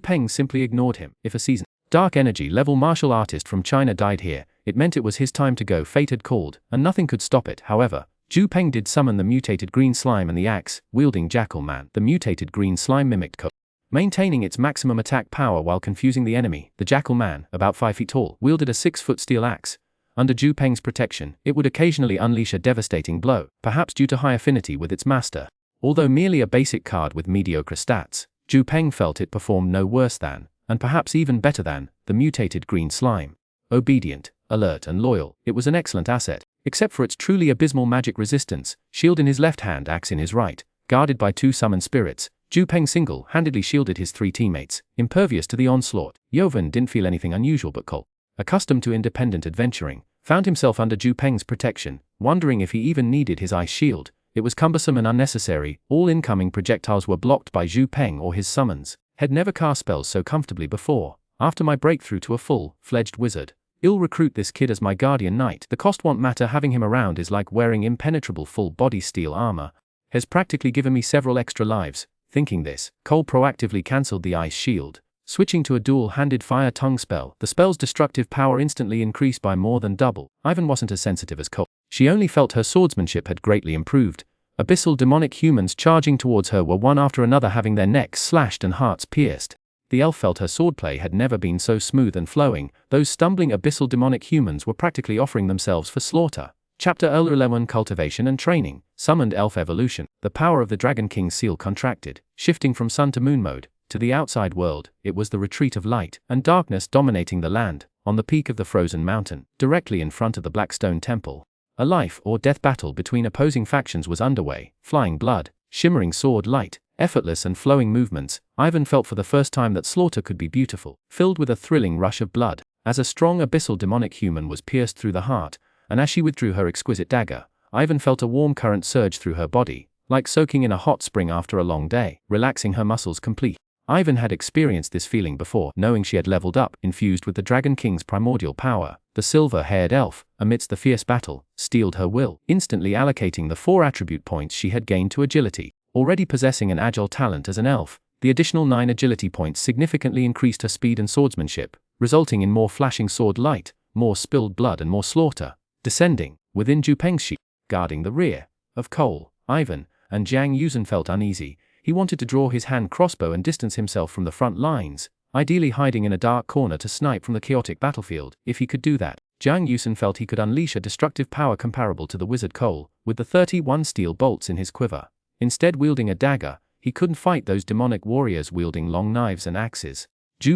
Peng simply ignored him. If a seasoned dark energy level martial artist from China died here, it meant it was his time to go. Fate had called, and nothing could stop it. However, Peng did summon the mutated green slime and the axe-wielding Jackal Man. The mutated green slime mimicked Ko, maintaining its maximum attack power while confusing the enemy. The Jackal Man, about 5 feet tall, wielded a 6-foot steel axe. Under Peng's protection, it would occasionally unleash a devastating blow, perhaps due to high affinity with its master. Although merely a basic card with mediocre stats, Peng felt it performed no worse than, and perhaps even better than, the mutated green slime. Obedient, alert and loyal, it was an excellent asset. Except for its truly abysmal magic resistance, shield in his left hand, axe in his right, guarded by 2 summoned spirits, Peng single-handedly shielded his 3 teammates, impervious to the onslaught. Xuanhuan didn't feel anything unusual, but Cole, accustomed to independent adventuring, found himself under Peng's protection, wondering if he even needed his ice shield. It was cumbersome and unnecessary. All incoming projectiles were blocked by Peng or his summons. Had never cast spells so comfortably before. After my breakthrough to a full-fledged wizard, I'll recruit this kid as my guardian knight. The cost won't matter. Having him around is like wearing impenetrable full-body steel armor. Has practically given me several extra lives. Thinking this, Cole proactively cancelled the ice shield, switching to a dual-handed fire tongue spell. The spell's destructive power instantly increased by more than double. Ivan wasn't as sensitive as Cole. She only felt her swordsmanship had greatly improved. Abyssal demonic humans charging towards her were one after another, having their necks slashed and hearts pierced. The elf felt her swordplay had never been so smooth and flowing. Those stumbling abyssal demonic humans were practically offering themselves for slaughter. Chapter 11: Cultivation and Training. Summoned Elf Evolution. The power of the Dragon King's seal contracted, shifting from sun to moon mode. To the outside world, it was the retreat of light and darkness dominating the land. On the peak of the frozen mountain, directly in front of the Black Stone Temple, a life or death battle between opposing factions was underway. Flying blood, shimmering sword light, effortless and flowing movements. Ivan felt for the first time that slaughter could be beautiful, filled with a thrilling rush of blood, as a strong abyssal demonic human was pierced through the heart, and as she withdrew her exquisite dagger, Ivan felt a warm current surge through her body, like soaking in a hot spring after a long day, relaxing her muscles complete. Ivan had experienced this feeling before, knowing she had leveled up, infused with the Dragon King's primordial power. The silver-haired elf, amidst the fierce battle, steeled her will, instantly allocating the 4 attribute points she had gained to agility. Already possessing an agile talent as an elf, the additional 9 agility points significantly increased her speed and swordsmanship, resulting in more flashing sword light, more spilled blood and more slaughter. Descending, within Peng's shield, guarding the rear of Cole, Ivan, and Jiang Yusen felt uneasy. He wanted to draw his hand crossbow and distance himself from the front lines, ideally hiding in a dark corner to snipe from the chaotic battlefield. If he could do that, Jiang Yusen felt he could unleash a destructive power comparable to the wizard Cole, with the 31 steel bolts in his quiver. Instead, wielding a dagger, he couldn't fight those demonic warriors wielding long knives and axes.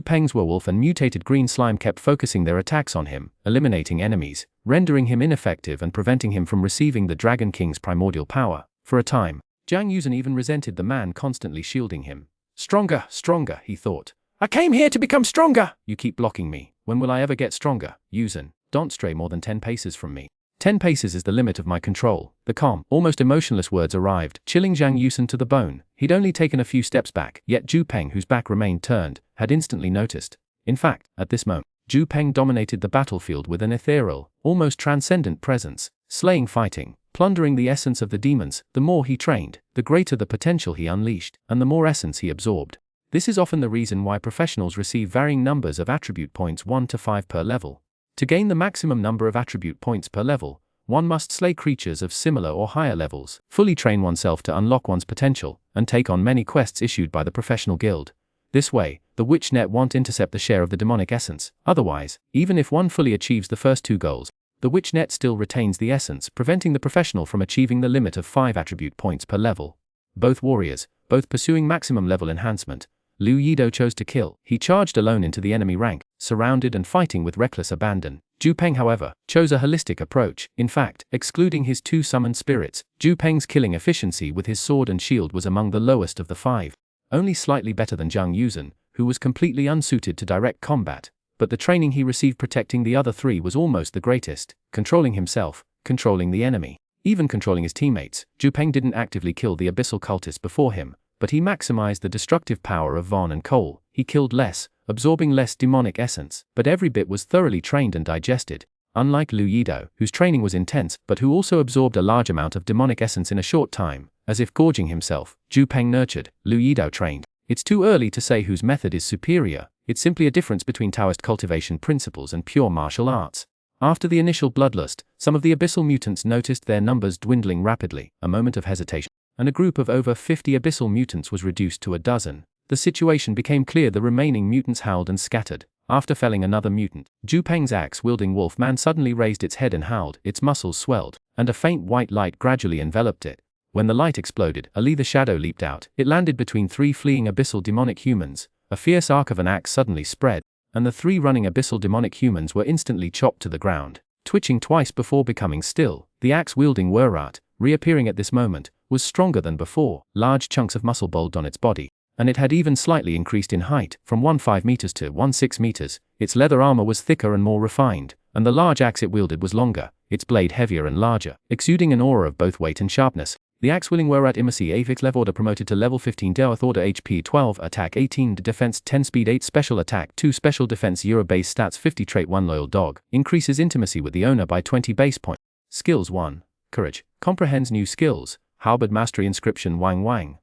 Peng's werewolf and mutated green slime kept focusing their attacks on him, eliminating enemies, rendering him ineffective and preventing him from receiving the Dragon King's primordial power. For a time, Jiang Yusen even resented the man constantly shielding him. Stronger, stronger, he thought. I came here to become stronger! You keep blocking me. When will I ever get stronger? Yusen, don't stray more than 10 paces from me. 10 paces is the limit of my control. The calm, almost emotionless words arrived, chilling Jiang Yusen to the bone. He'd only taken a few steps back, yet Peng, whose back remained turned, had instantly noticed. In fact, at this moment, Peng dominated the battlefield with an ethereal, almost transcendent presence, slaying, fighting, plundering the essence of the demons. The more he trained, the greater the potential he unleashed, and the more essence he absorbed. This is often the reason why professionals receive varying numbers of attribute points 1 to 5 per level. To gain the maximum number of attribute points per level, one must slay creatures of similar or higher levels, fully train oneself to unlock one's potential, and take on many quests issued by the professional guild. This way, the witch net won't intercept the share of the demonic essence. Otherwise, even if one fully achieves the first 2 goals, the witch net still retains the essence, preventing the professional from achieving the limit of 5 attribute points per level. Both warriors, both pursuing maximum level enhancement, Liu Yido chose to kill. He charged alone into the enemy rank, surrounded and fighting with reckless abandon. Peng, however, chose a holistic approach. In fact, excluding his 2 summoned spirits, Peng's killing efficiency with his sword and shield was among the lowest of the 5. Only slightly better than Jiang Yusen, who was completely unsuited to direct combat. But the training he received protecting the other 3 was almost the greatest. Controlling himself, controlling the enemy, even controlling his teammates. Peng didn't actively kill the abyssal cultists before him, but he maximized the destructive power of Von and Cole. He killed less, absorbing less demonic essence, but every bit was thoroughly trained and digested. Unlike Liu Yido, whose training was intense, but who also absorbed a large amount of demonic essence in a short time, as if gorging himself, Peng nurtured, Liu Yido trained. It's too early to say whose method is superior. It's simply a difference between Taoist cultivation principles and pure martial arts. After the initial bloodlust, some of the abyssal mutants noticed their numbers dwindling rapidly. A moment of hesitation, and a group of over 50 abyssal mutants was reduced to a dozen. The situation became clear. The remaining mutants howled and scattered. After felling another mutant, Peng's axe-wielding wolf man suddenly raised its head and howled. Its muscles swelled, and a faint white light gradually enveloped it. When the light exploded, a leather shadow leaped out. It landed between 3 fleeing abyssal demonic humans. A fierce arc of an axe suddenly spread, and the 3 running abyssal demonic humans were instantly chopped to the ground. twitching twice before becoming still. The axe-wielding werrat, reappearing at this moment, was stronger than before. Large chunks of muscle bulged on its body, and it had even slightly increased in height, from 1.5 meters to 1.6 meters. Its leather armor was thicker and more refined, and the large axe it wielded was longer, its blade heavier and larger, exuding an aura of both weight and sharpness. The axe-wielding werrat Immersi Avix level order promoted to level 15 Death order HP 12 attack 18 defense 10 speed 8 special attack 2 special defense Euro base stats 50 trait 1 loyal dog, increases intimacy with the owner by 20 base points. Skills 1. Courage, comprehends new skills, halberd mastery inscription Wang.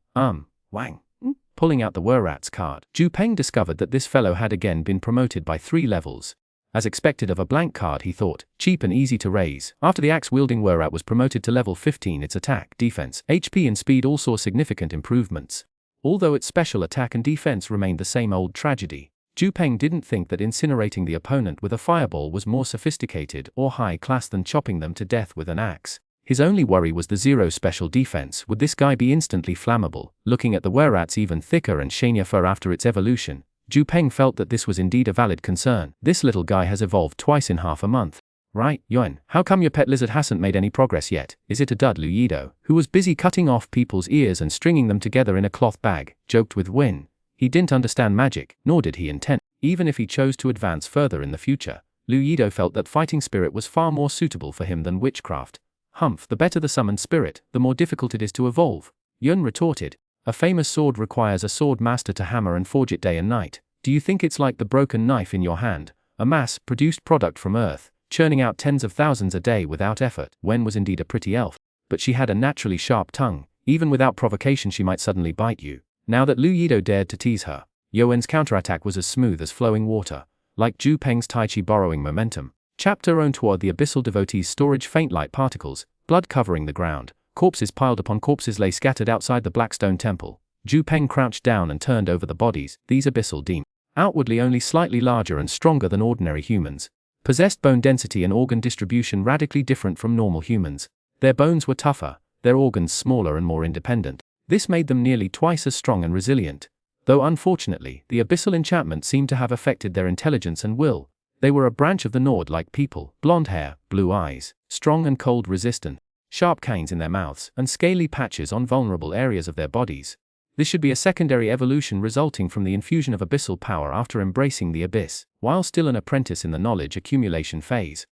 Pulling out the werrat's card, Peng discovered that this fellow had again been promoted by 3 levels. As expected of a blank card, he thought, cheap and easy to raise. After the axe-wielding werrat was promoted to level 15, its attack, defense, HP and speed all saw significant improvements. Although its special attack and defense remained the same old tragedy, Peng didn't think that incinerating the opponent with a fireball was more sophisticated or high class than chopping them to death with an axe. His only worry was the 0 special defense. Would this guy be instantly flammable? Looking at the werrat's even thicker and shinier fur after its evolution, Peng felt that this was indeed a valid concern. This little guy has evolved twice in half a month. Right, Yuan, how come your pet lizard hasn't made any progress yet? Is it a dud? Lu Yido, who was busy cutting off people's ears and stringing them together in a cloth bag, joked with Win. He didn't understand magic, nor did he intend. Even if he chose to advance further in the future, Lu Yido felt that fighting spirit was far more suitable for him than witchcraft. Humph, the better the summoned spirit, the more difficult it is to evolve. Yun retorted. A famous sword requires a sword master to hammer and forge it day and night. Do you think it's like the broken knife in your hand, a mass-produced product from Earth, churning out tens of thousands a day without effort? Wen was indeed a pretty elf, but she had a naturally sharp tongue. Even without provocation she might suddenly bite you. Now that Lu Yido dared to tease her, Yuan's counterattack was as smooth as flowing water, like Peng's Tai Chi borrowing momentum. Chapter on toward the abyssal devotees' storage. Faint light particles, blood covering the ground, corpses piled upon corpses lay scattered outside the Blackstone Temple. Peng crouched down and turned over the bodies. These abyssal demons, outwardly only slightly larger and stronger than ordinary humans, possessed bone density and organ distribution radically different from normal humans. Their bones were tougher, their organs smaller and more independent. This made them nearly twice as strong and resilient. Though unfortunately, the abyssal enchantment seemed to have affected their intelligence and will. They were a branch of the Nord-like people, blonde hair, blue eyes, strong and cold resistant, sharp canes in their mouths, and scaly patches on vulnerable areas of their bodies. This should be a secondary evolution resulting from the infusion of abyssal power after embracing the abyss. While still an apprentice in the knowledge accumulation phase,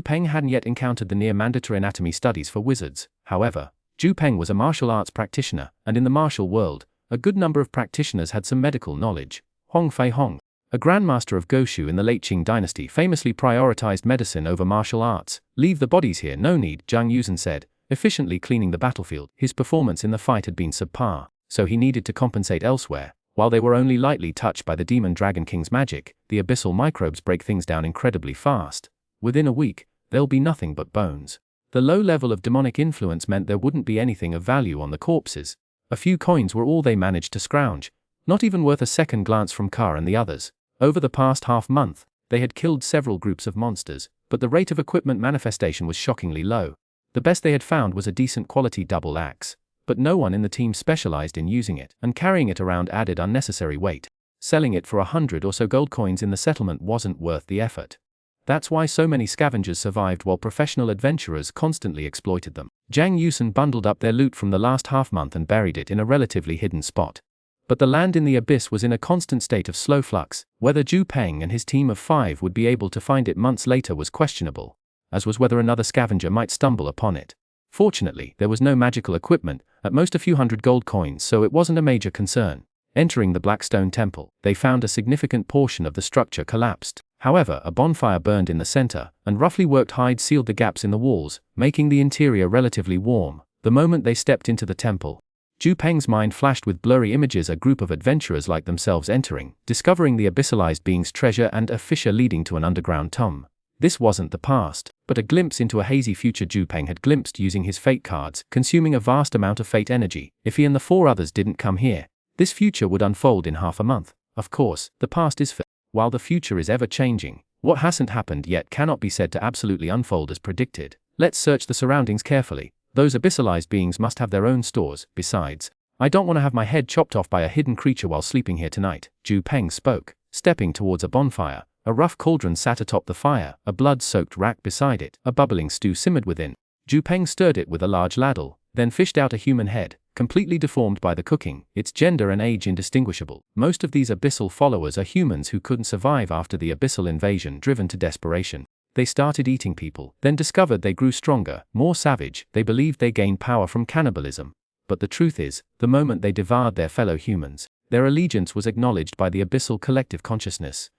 Peng hadn't yet encountered the near-mandatory anatomy studies for wizards. However, Peng was a martial arts practitioner, and in the martial world, a good number of practitioners had some medical knowledge. Hong Fei Hong, a grandmaster of Guoshu in the late Qing dynasty, famously prioritized medicine over martial arts. Leave the bodies here, no need, Zhang Yuzhen said, efficiently cleaning the battlefield. His performance in the fight had been subpar, so he needed to compensate elsewhere. While they were only lightly touched by the Demon Dragon King's magic, the abyssal microbes break things down incredibly fast. Within a week, there'll be nothing but bones. The low level of demonic influence meant there wouldn't be anything of value on the corpses. A few coins were all they managed to scrounge, not even worth a second glance from Ka and the others. Over the past half-month, they had killed several groups of monsters, but the rate of equipment manifestation was shockingly low. The best they had found was a decent quality double axe, but no one in the team specialized in using it, and carrying it around added unnecessary weight. Selling it for 100 or so gold coins in the settlement wasn't worth the effort. That's why so many scavengers survived while professional adventurers constantly exploited them. Zhang Yuzhen bundled up their loot from the last half-month and buried it in a relatively hidden spot. But the land in the abyss was in a constant state of slow flux. Whether Peng and his team of 5 would be able to find it months later was questionable, as was whether another scavenger might stumble upon it. Fortunately, there was no magical equipment, at most a few hundred gold coins, so it wasn't a major concern. Entering the Blackstone Temple, they found a significant portion of the structure collapsed. However, a bonfire burned in the center, and roughly worked hide sealed the gaps in the walls, making the interior relatively warm. The moment they stepped into the temple, Peng's mind flashed with blurry images, a group of adventurers like themselves entering, discovering the abyssalized being's treasure and a fissure leading to an underground tomb. This wasn't the past, but a glimpse into a hazy future Peng had glimpsed using his fate cards, consuming a vast amount of fate energy. If he and the 4 others didn't come here, this future would unfold in half a month. Of course, the past is while the future is ever-changing, what hasn't happened yet cannot be said to absolutely unfold as predicted. Let's search the surroundings carefully. Those abyssalized beings must have their own stores. Besides, I don't want to have my head chopped off by a hidden creature while sleeping here tonight. Peng spoke, stepping towards a bonfire, A rough cauldron sat atop the fire, a blood-soaked rack beside it, a bubbling stew simmered within. Peng stirred it with a large ladle, then fished out a human head, completely deformed by the cooking, its gender and age indistinguishable. Most of these abyssal followers are humans who couldn't survive after the abyssal invasion, driven to desperation. They started eating people, then discovered they grew stronger, more savage. They believed they gained power from cannibalism. But the truth is, the moment they devoured their fellow humans, their allegiance was acknowledged by the abyssal collective consciousness.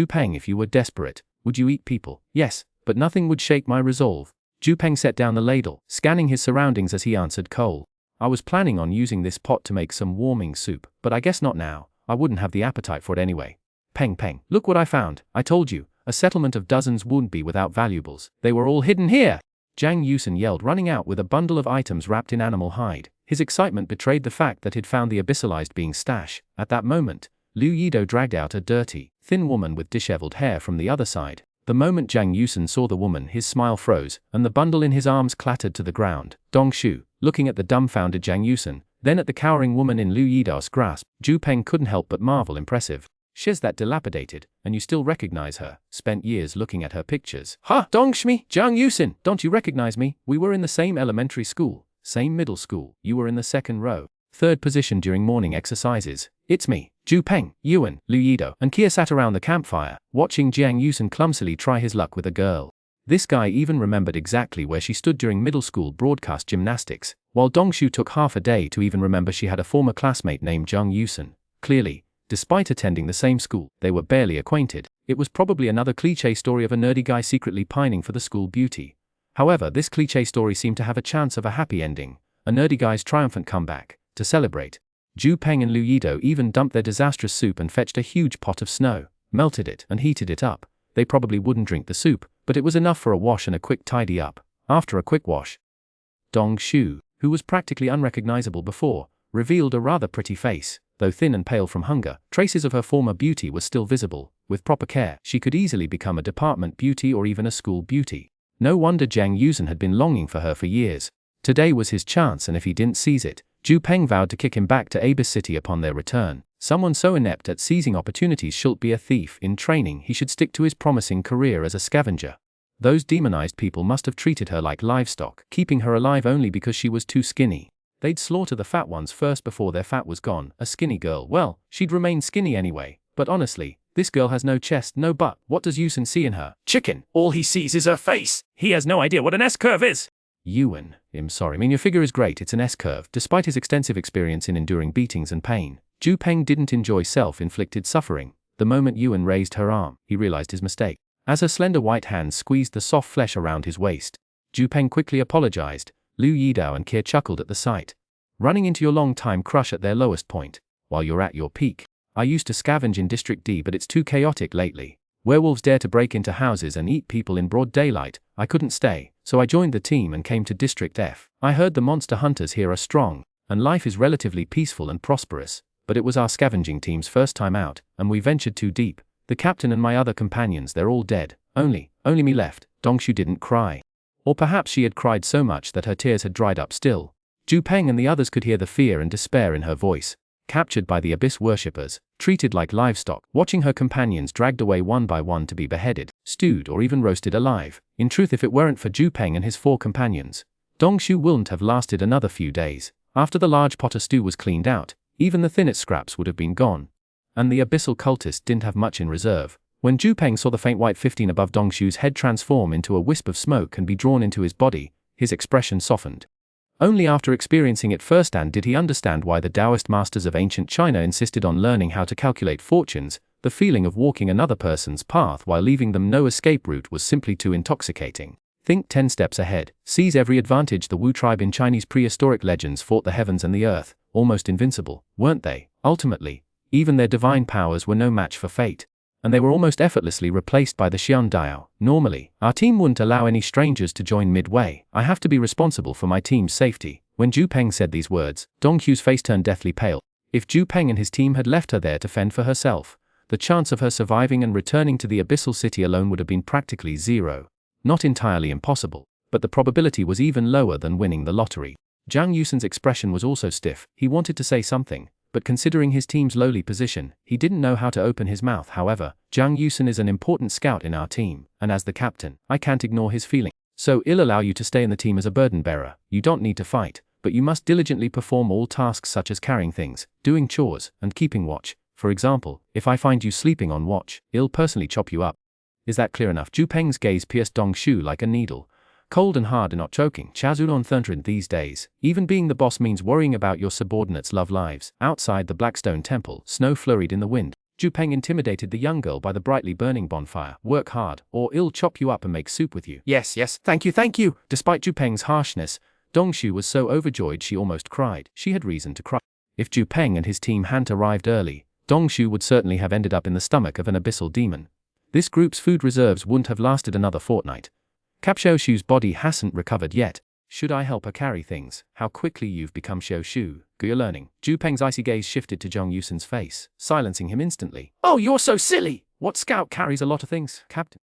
Peng, if you were desperate, would you eat people? Yes, but nothing would shake my resolve. Peng set down the ladle, scanning his surroundings as he answered coal. I was planning on using this pot to make some warming soup, but I guess not now. I wouldn't have the appetite for it anyway. Peng, look what I found. I told you, a settlement of dozens wouldn't be without valuables. They were all hidden here. Zhang Yusen yelled, running out with a bundle of items wrapped in animal hide. His excitement betrayed the fact that he'd found the abyssalized being's stash. At that moment, Liu Yido dragged out a dirty, thin woman with disheveled hair from the other side. The moment Zhang Yusen saw the woman, his smile froze, and the bundle in his arms clattered to the ground. Guoshu, looking at the dumbfounded Zhang Yusen, then at the cowering woman in Liu Yidao's grasp, Peng couldn't help but marvel. Impressive. She's that dilapidated, and you still recognize her. Spent years looking at her pictures. Ha! Dongshmi, Zhang Yusen, don't you recognize me? We were in the same elementary school, same middle school. You were in the second row, third position during morning exercises. It's me, Peng, Yuan, Liu Yido, and Kia sat around the campfire, watching Zhang Yusen clumsily try his luck with a girl. This guy even remembered exactly where she stood during middle school broadcast gymnastics, while Dongshu took half a day to even remember she had a former classmate named Zhang Yusen. Clearly, despite attending the same school, they were barely acquainted. It was probably another cliché story of a nerdy guy secretly pining for the school beauty. However, this cliché story seemed to have a chance of a happy ending, a nerdy guy's triumphant comeback. To celebrate, Peng and Liu Yido even dumped their disastrous soup and fetched a huge pot of snow, melted it, and heated it up. They probably wouldn't drink the soup, but it was enough for a wash and a quick tidy up. After a quick wash, Dongshu, who was practically unrecognizable before, revealed a rather pretty face. Though thin and pale from hunger, traces of her former beauty were still visible. With proper care, she could easily become a department beauty or even a school beauty. No wonder Zhang Yusen had been longing for her for years. Today was his chance, and if he didn't seize it, Peng vowed to kick him back to Abyss City upon their return. Someone so inept at seizing opportunities should be a thief. In training, he should stick to his promising career as a scavenger. Those demonized people must have treated her like livestock, keeping her alive only because she was too skinny. They'd slaughter the fat ones first before their fat was gone. A skinny girl, well, she'd remain skinny anyway. But honestly, this girl has no chest, no butt. What does Yusen see in her? Chicken. All he sees is her face. He has no idea what an S-curve is. Yuan, I'm sorry, your figure is great, it's an S-curve. Despite his extensive experience in enduring beatings and pain, Peng didn't enjoy self-inflicted suffering. The moment Yuan raised her arm, he realized his mistake. As her slender white hands squeezed the soft flesh around his waist, Peng quickly apologized. Liu Yidao and Kia chuckled at the sight. Running into your long-time crush at their lowest point, while you're at your peak. I used to scavenge in District D, but it's too chaotic lately. Werewolves dare to break into houses and eat people in broad daylight. I couldn't stay, so I joined the team and came to District F. I heard the monster hunters here are strong, and life is relatively peaceful and prosperous, but it was our scavenging team's first time out, and we ventured too deep. The captain and my other companions, they're all dead. Only me left. Dongshu didn't cry. Or perhaps she had cried so much that her tears had dried up still. Peng and the others could hear the fear and despair in her voice. Captured by the abyss worshippers, treated like livestock, watching her companions dragged away one by one to be beheaded, stewed or even roasted alive. In truth, if it weren't for Peng and his 4 companions, Dongshu wouldn't have lasted another few days. After the large pot of stew was cleaned out, even the thinnest scraps would have been gone. And the abyssal cultist didn't have much in reserve. When Peng saw the faint white 15 above Dongshu's head transform into a wisp of smoke and be drawn into his body, his expression softened. Only after experiencing it firsthand did he understand why the Taoist masters of ancient China insisted on learning how to calculate fortunes. The feeling of walking another person's path while leaving them no escape route was simply too intoxicating. Think 10 steps ahead, seize every advantage. The Wu tribe in Chinese prehistoric legends fought the heavens and the earth, almost invincible, weren't they? Ultimately, even their divine powers were no match for fate. And they were almost effortlessly replaced by the Xian Dao. Normally, our team wouldn't allow any strangers to join midway. I have to be responsible for my team's safety. When Peng said these words, Donghu's face turned deathly pale. If Peng and his team had left her there to fend for herself, the chance of her surviving and returning to the abyssal city alone would have been practically zero. Not entirely impossible, but the probability was even lower than winning the lottery. Zhang Yusen's expression was also stiff. He wanted to say something, but considering his team's lowly position, he didn't know how to open his mouth. However, Zhang Yusen is an important scout in our team, and as the captain, I can't ignore his feeling. So I'll allow you to stay in the team as a burden bearer. You don't need to fight, but you must diligently perform all tasks such as carrying things, doing chores, and keeping watch. For example, if I find you sleeping on watch, I'll personally chop you up. Is that clear enough? Zhu Peng's gaze pierced Dongshu like a needle. Cold and hard and not choking. Xuanhuan thundered these days. Even being the boss means worrying about your subordinates' love lives. Outside the Blackstone Temple, snow flurried in the wind. Zhu Peng intimidated the young girl by the brightly burning bonfire. Work hard, or I'll chop you up and make soup with you. Yes, thank you. Despite Zhu Peng's harshness, Dongshu was so overjoyed she almost cried. She had reason to cry. If Zhu Peng and his team hadn't arrived early, Dongshu would certainly have ended up in the stomach of an abyssal demon. This group's food reserves wouldn't have lasted another fortnight. Xiaoshu's body hasn't recovered yet. Should I help her carry things? How quickly you've become Xiaoshu. Good learning. Zhu Peng's icy gaze shifted to Zhang Yusen's face, silencing him instantly. Oh, you're so silly! What scout carries a lot of things, Captain?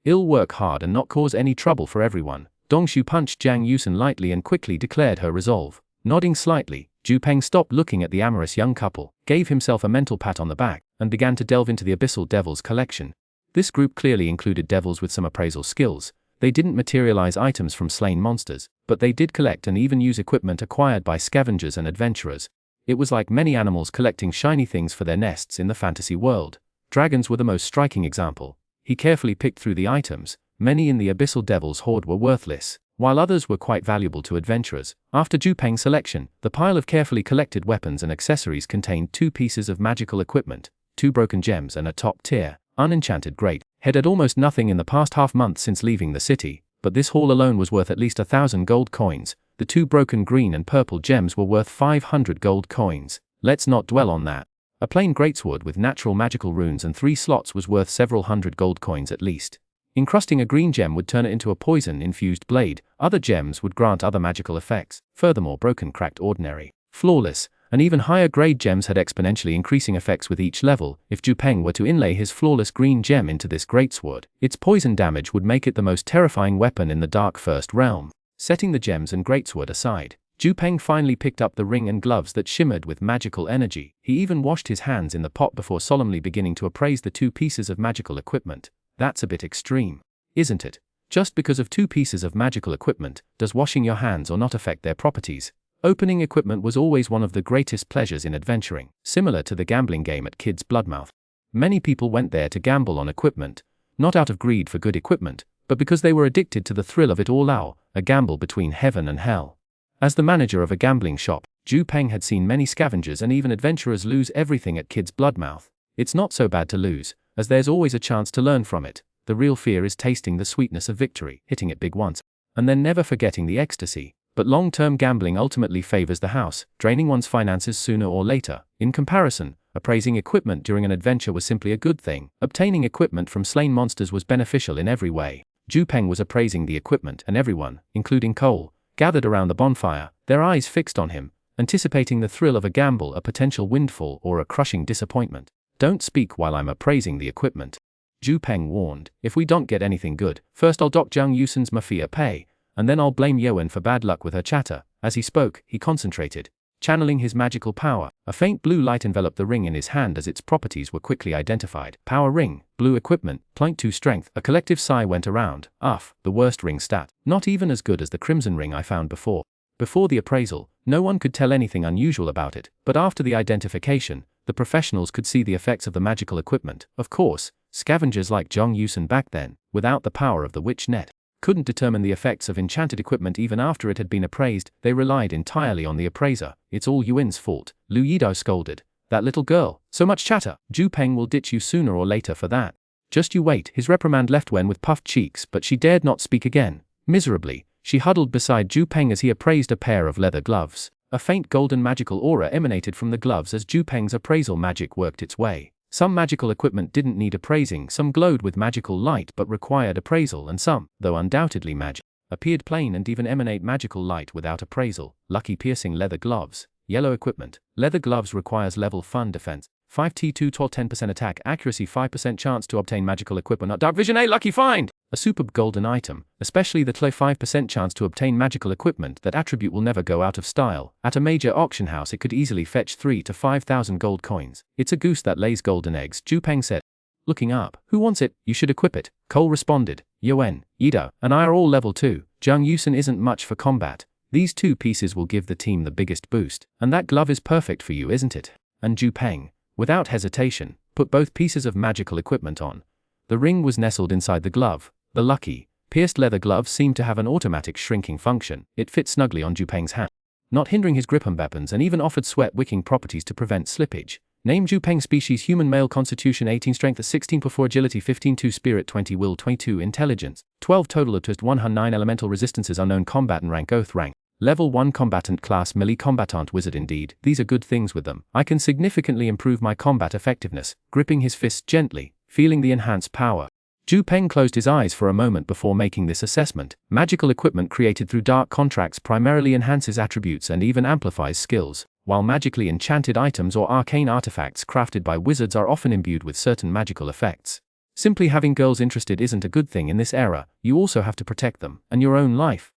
I'll work hard and not cause any trouble for everyone. Dongshu punched Zhang Yusen lightly and quickly declared her resolve. Nodding slightly, Zhu Peng stopped looking at the amorous young couple, gave himself a mental pat on the back, and began to delve into the Abyssal Devils collection. This group clearly included devils with some appraisal skills. They didn't materialize items from slain monsters, but they did collect and even use equipment acquired by scavengers and adventurers. It was like many animals collecting shiny things for their nests in the fantasy world. Dragons were the most striking example. He carefully picked through the items. Many in the Abyssal Devil's hoard were worthless, while others were quite valuable to adventurers. After Zhu Peng's selection, the pile of carefully collected weapons and accessories contained 2 pieces of magical equipment, 2 broken gems and a top-tier, unenchanted great head. Had almost nothing in the past half-month since leaving the city, but this haul alone was worth at least 1,000 gold coins. The 2 broken green and purple gems were worth 500 gold coins. Let's not dwell on that. A plain greatsword with natural magical runes and 3 slots was worth several hundred gold coins at least. Encrusting a green gem would turn it into a poison-infused blade. Other gems would grant other magical effects. Furthermore, broken, cracked, ordinary, flawless, and even higher grade gems had exponentially increasing effects with each level. If Zhu Peng were to inlay his flawless green gem into this greatsword, its poison damage would make it the most terrifying weapon in the Dark First Realm. Setting the gems and greatsword aside, Zhu Peng finally picked up the ring and gloves that shimmered with magical energy. He even washed his hands in the pot before solemnly beginning to appraise the 2 pieces of magical equipment. That's a bit extreme, isn't it? Just because of 2 pieces of magical equipment, does washing your hands or not affect their properties? Opening equipment was always one of the greatest pleasures in adventuring, similar to the gambling game at Kids Bloodmouth. Many people went there to gamble on equipment, not out of greed for good equipment, but because they were addicted to the thrill of it all. A gamble between heaven and hell. As the manager of a gambling shop, Zhu Peng had seen many scavengers and even adventurers lose everything at Kids Bloodmouth. It's not so bad to lose, as there's always a chance to learn from it. The real fear is tasting the sweetness of victory, hitting it big once, and then never forgetting the ecstasy. But long-term gambling ultimately favors the house, draining one's finances sooner or later. In comparison, appraising equipment during an adventure was simply a good thing. Obtaining equipment from slain monsters was beneficial in every way. Zhu Peng was appraising the equipment, and everyone, including Cole, gathered around the bonfire, their eyes fixed on him, anticipating the thrill of a gamble, a potential windfall, or a crushing disappointment. Don't speak while I'm appraising the equipment, Zhu Peng warned. If we don't get anything good, first I'll dock Zhang Yusen's mafia pay, and then I'll blame Yuan for bad luck with her chatter. As he spoke, he concentrated, channeling his magical power. A faint blue light enveloped the ring in his hand as its properties were quickly identified. Power ring, blue equipment, +2 strength. A collective sigh went around. The worst ring stat. Not even as good as the crimson ring I found before. Before the appraisal, no one could tell anything unusual about it, but after the identification, the professionals could see the effects of the magical equipment. Of course, scavengers like Zhang Yusen back then, without the power of the witch net, couldn't determine the effects of enchanted equipment even after it had been appraised. They relied entirely on the appraiser. It's all Yuan's fault, Lu Yidao scolded. That little girl, so much chatter. Zhu Peng will ditch you sooner or later for that. Just you wait. His reprimand left Wen with puffed cheeks, but she dared not speak again. Miserably, she huddled beside Zhu Peng as he appraised a pair of leather gloves. A faint golden magical aura emanated from the gloves as Zhu Peng's appraisal magic worked its way. Some magical equipment didn't need appraising, some glowed with magical light but required appraisal, and some, though undoubtedly magic, appeared plain and even emanate magical light without appraisal. Lucky piercing leather gloves. Yellow equipment. Leather gloves requires level fun defense. 5T2 12 10% attack accuracy 5% chance to obtain magical equipment. Dark Vision A lucky find! A superb golden item, especially the Tle 5% chance to obtain magical equipment. That attribute will never go out of style. At a major auction house it could easily fetch 3 to 5,000 gold coins. It's a goose that lays golden eggs, Zhu Peng said. Looking up, who wants it? You should equip it. Cole responded. Yuan, Ida, and I are all level 2. Zhang Yusen isn't much for combat. These 2 pieces will give the team the biggest boost. And that glove is perfect for you, isn't it? And Zhu Peng, without hesitation, put both pieces of magical equipment on. The ring was nestled inside the glove. The lucky, pierced leather glove seemed to have an automatic shrinking function. It fit snugly on Zhu Peng's hand, not hindering his grip on weapons, and even offered sweat-wicking properties to prevent slippage. Name Zhu Peng. Species human, male, constitution 18, strength 16, +4, agility 15, 2 spirit 20, will 22, intelligence 12, total of 109, elemental resistances unknown, combatant rank oath rank. Level 1 combatant class melee combatant wizard. Indeed, these are good things with them. I can significantly improve my combat effectiveness, gripping his fists gently, feeling the enhanced power. Zhu Peng closed his eyes for a moment before making this assessment. Magical equipment created through dark contracts primarily enhances attributes and even amplifies skills, while magically enchanted items or arcane artifacts crafted by wizards are often imbued with certain magical effects. Simply having girls interested isn't a good thing in this era. You also have to protect them, and your own life.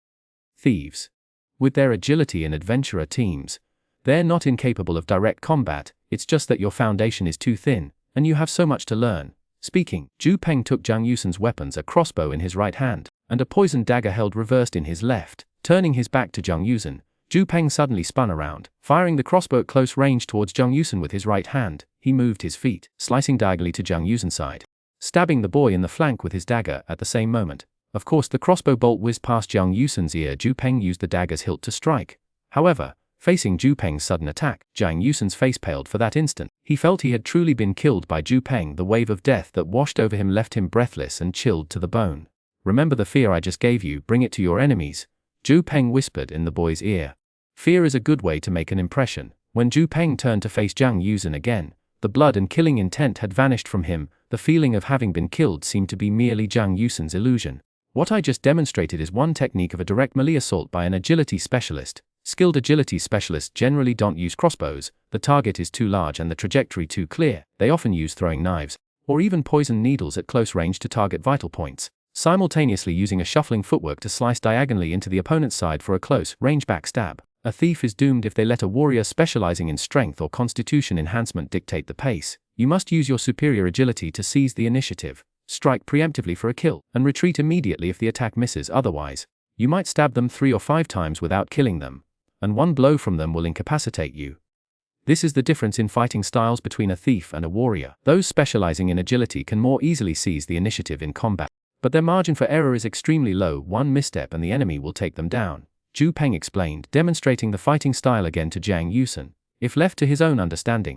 Thieves. With their agility and adventurer teams, they're not incapable of direct combat, it's just that your foundation is too thin, and you have so much to learn. Speaking, Zhu Peng took Zhang Yusen's weapons, a crossbow in his right hand, and a poisoned dagger held reversed in his left. Turning his back to Zhang Yusen, Zhu Peng suddenly spun around, firing the crossbow at close range towards Zhang Yusen with his right hand. He moved his feet, slicing diagonally to Zhang Yusen's side, stabbing the boy in the flank with his dagger. At the same moment, of course, the crossbow bolt whizzed past Zhang Yusen's ear. Zhu Peng used the dagger's hilt to strike. However, facing Zhu Peng's sudden attack, Zhang Yusen's face paled for that instant. He felt he had truly been killed by Zhu Peng. The wave of death that washed over him left him breathless and chilled to the bone. Remember the fear I just gave you, bring it to your enemies, Zhu Peng whispered in the boy's ear. Fear is a good way to make an impression. When Zhu Peng turned to face Zhang Yusen again, the blood and killing intent had vanished from him. The feeling of having been killed seemed to be merely Zhang Yusen's illusion. What I just demonstrated is one technique of a direct melee assault by an agility specialist. Skilled agility specialists generally don't use crossbows. The target is too large and the trajectory too clear. They often use throwing knives, or even poison needles at close range to target vital points, simultaneously using a shuffling footwork to slice diagonally into the opponent's side for a close range backstab. A thief is doomed if they let a warrior specializing in strength or constitution enhancement dictate the pace. You must use your superior agility to seize the initiative, strike preemptively for a kill, and retreat immediately if the attack misses. Otherwise, you might stab them 3 or 5 times without killing them, and one blow from them will incapacitate you. This is the difference in fighting styles between a thief and a warrior. Those specializing in agility can more easily seize the initiative in combat, but their margin for error is extremely low. One misstep and the enemy will take them down, Zhu Peng explained, demonstrating the fighting style again to Zhang Yusen. If left to his own understanding,